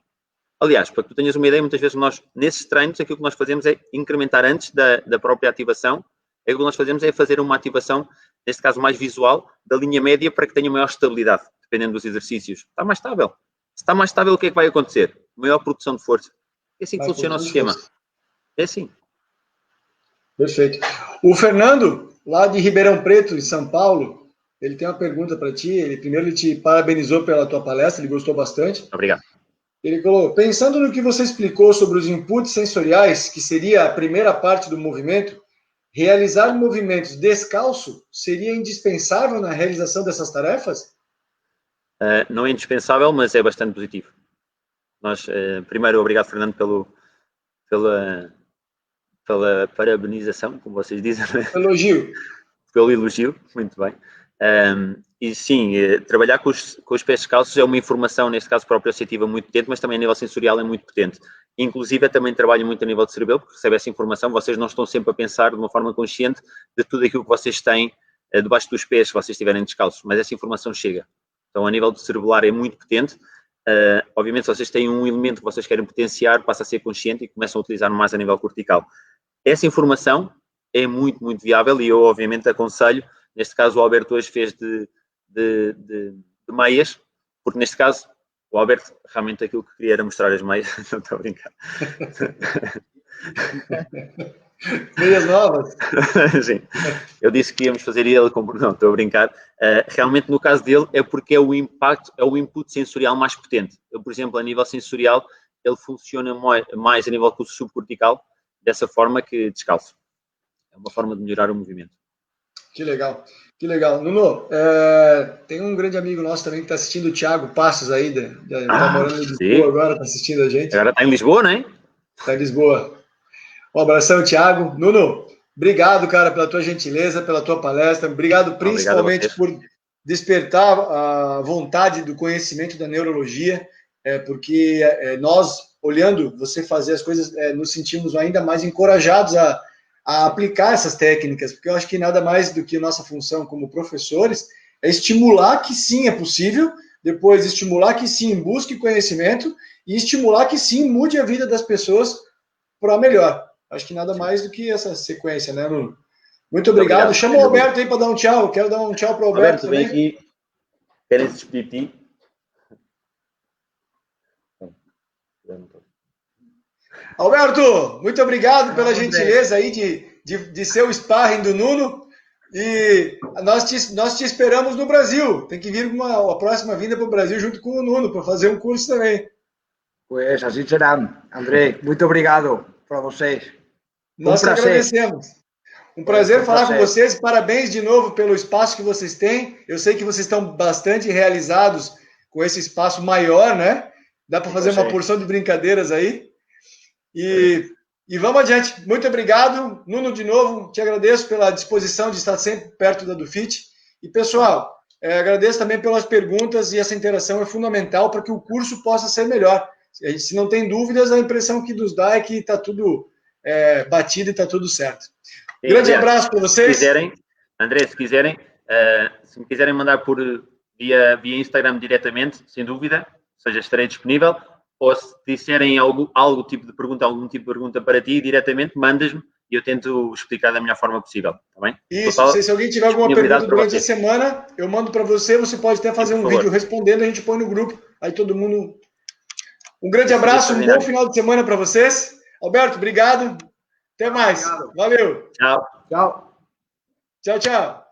S2: Aliás, para que tu tenhas uma ideia, muitas vezes nós, nesses treinos, aquilo que nós fazemos é incrementar antes da própria ativação, aquilo que nós fazemos é fazer uma ativação, neste caso mais visual, da linha média para que tenha maior estabilidade, dependendo dos exercícios. Está mais estável. Se está mais estável, o que é que vai acontecer? Maior produção de força. É assim que funciona o sistema. É assim.
S1: Perfeito. O Fernando, lá de Ribeirão Preto, em São Paulo, ele tem uma pergunta para ti. Primeiro ele te parabenizou pela tua palestra, ele gostou bastante.
S2: Obrigado.
S1: Ele falou, pensando no que você explicou sobre os inputs sensoriais, que seria a primeira parte do movimento, realizar movimentos descalço seria indispensável na realização dessas tarefas?
S2: Não é indispensável, mas é bastante positivo. Primeiro, obrigado, Fernando, pela parabenização, como vocês dizem.
S1: Elogio.
S2: Pelo elogio, muito bem. E sim, trabalhar com os pés descalços é uma informação, neste caso proprioceptiva, muito potente, mas também a nível sensorial é muito potente. Inclusive, eu também trabalho muito a nível de cerebelo, porque recebe essa informação, vocês não estão sempre a pensar de uma forma consciente de tudo aquilo que vocês têm debaixo dos pés, se vocês estiverem descalços, mas essa informação chega. Então, a nível de cerebelar é muito potente. Obviamente, se vocês têm um elemento que vocês querem potenciar, passa a ser consciente e começam a utilizar mais a nível cortical. Essa informação é muito, muito viável e eu, obviamente, aconselho. Neste caso, o Alberto hoje fez de meias, porque neste caso, o Alberto realmente aquilo que queria era mostrar as meias. Não estou a brincar.
S1: Meias novas?
S2: Sim. Eu disse que íamos fazer e ele comprou. Não, estou a brincar. Realmente, no caso dele, é porque é o impacto, é o input sensorial mais potente. Eu, por exemplo, a nível sensorial, ele funciona mais a nível subcortical, dessa forma que descalço. É uma forma de melhorar o movimento.
S1: Que legal, que legal. Nuno, tem um grande amigo nosso também que está assistindo, o Thiago Passos aí, está morando em Lisboa agora, está assistindo a gente.
S2: Agora está em Lisboa, não é?
S1: Está em Lisboa. Um abração, Thiago. Nuno, obrigado, cara, pela tua gentileza, pela tua palestra. Obrigado principalmente por despertar a vontade do conhecimento da neurologia, porque nós, olhando você fazer as coisas, nos sentimos ainda mais encorajados a aplicar essas técnicas, porque eu acho que nada mais do que nossa função como professores é estimular que sim é possível, depois estimular que sim busque conhecimento e estimular que sim mude a vida das pessoas para melhor. Acho que nada mais do que essa sequência, né, Nuno? Muito obrigado. Chama o Alberto aí para dar um tchau. Quero dar um tchau para o Alberto também.
S2: Vem aqui. Querem se despedir de ti?
S1: Alberto, muito obrigado pela gentileza aí de ser o sparring do Nuno. E nós te esperamos no Brasil. Tem que vir a próxima vinda para o Brasil junto com o Nuno para fazer um curso também.
S3: Pues assim será, André. Muito obrigado para vocês.
S1: Nós que agradecemos. Um prazer falar com vocês. Parabéns de novo pelo espaço que vocês têm. Eu sei que vocês estão bastante realizados com esse espaço maior, né? Dá para fazer uma porção de brincadeiras aí. E vamos adiante. Muito obrigado, Nuno, de novo. Te agradeço pela disposição de estar sempre perto da Dufit. E, pessoal, agradeço também pelas perguntas e essa interação é fundamental para que o curso possa ser melhor. Se não tem dúvidas, a impressão que nos dá é que está tudo batido e está tudo certo. Grande abraço para vocês.
S2: Se quiserem, André, se me quiserem mandar por via Instagram diretamente, sem dúvida, ou seja, estarei disponível. Ou se disserem algum tipo de pergunta para ti diretamente, mandas-me e eu tento explicar da melhor forma possível, está bem?
S1: Isso, se alguém tiver alguma pergunta durante a semana, eu mando para você pode até fazer um vídeo respondendo, a gente põe no grupo, aí todo mundo... Um grande abraço, um bom final de semana para vocês. Alberto, obrigado. Até mais. Valeu.
S2: Tchau.
S3: Tchau.
S1: Tchau, tchau.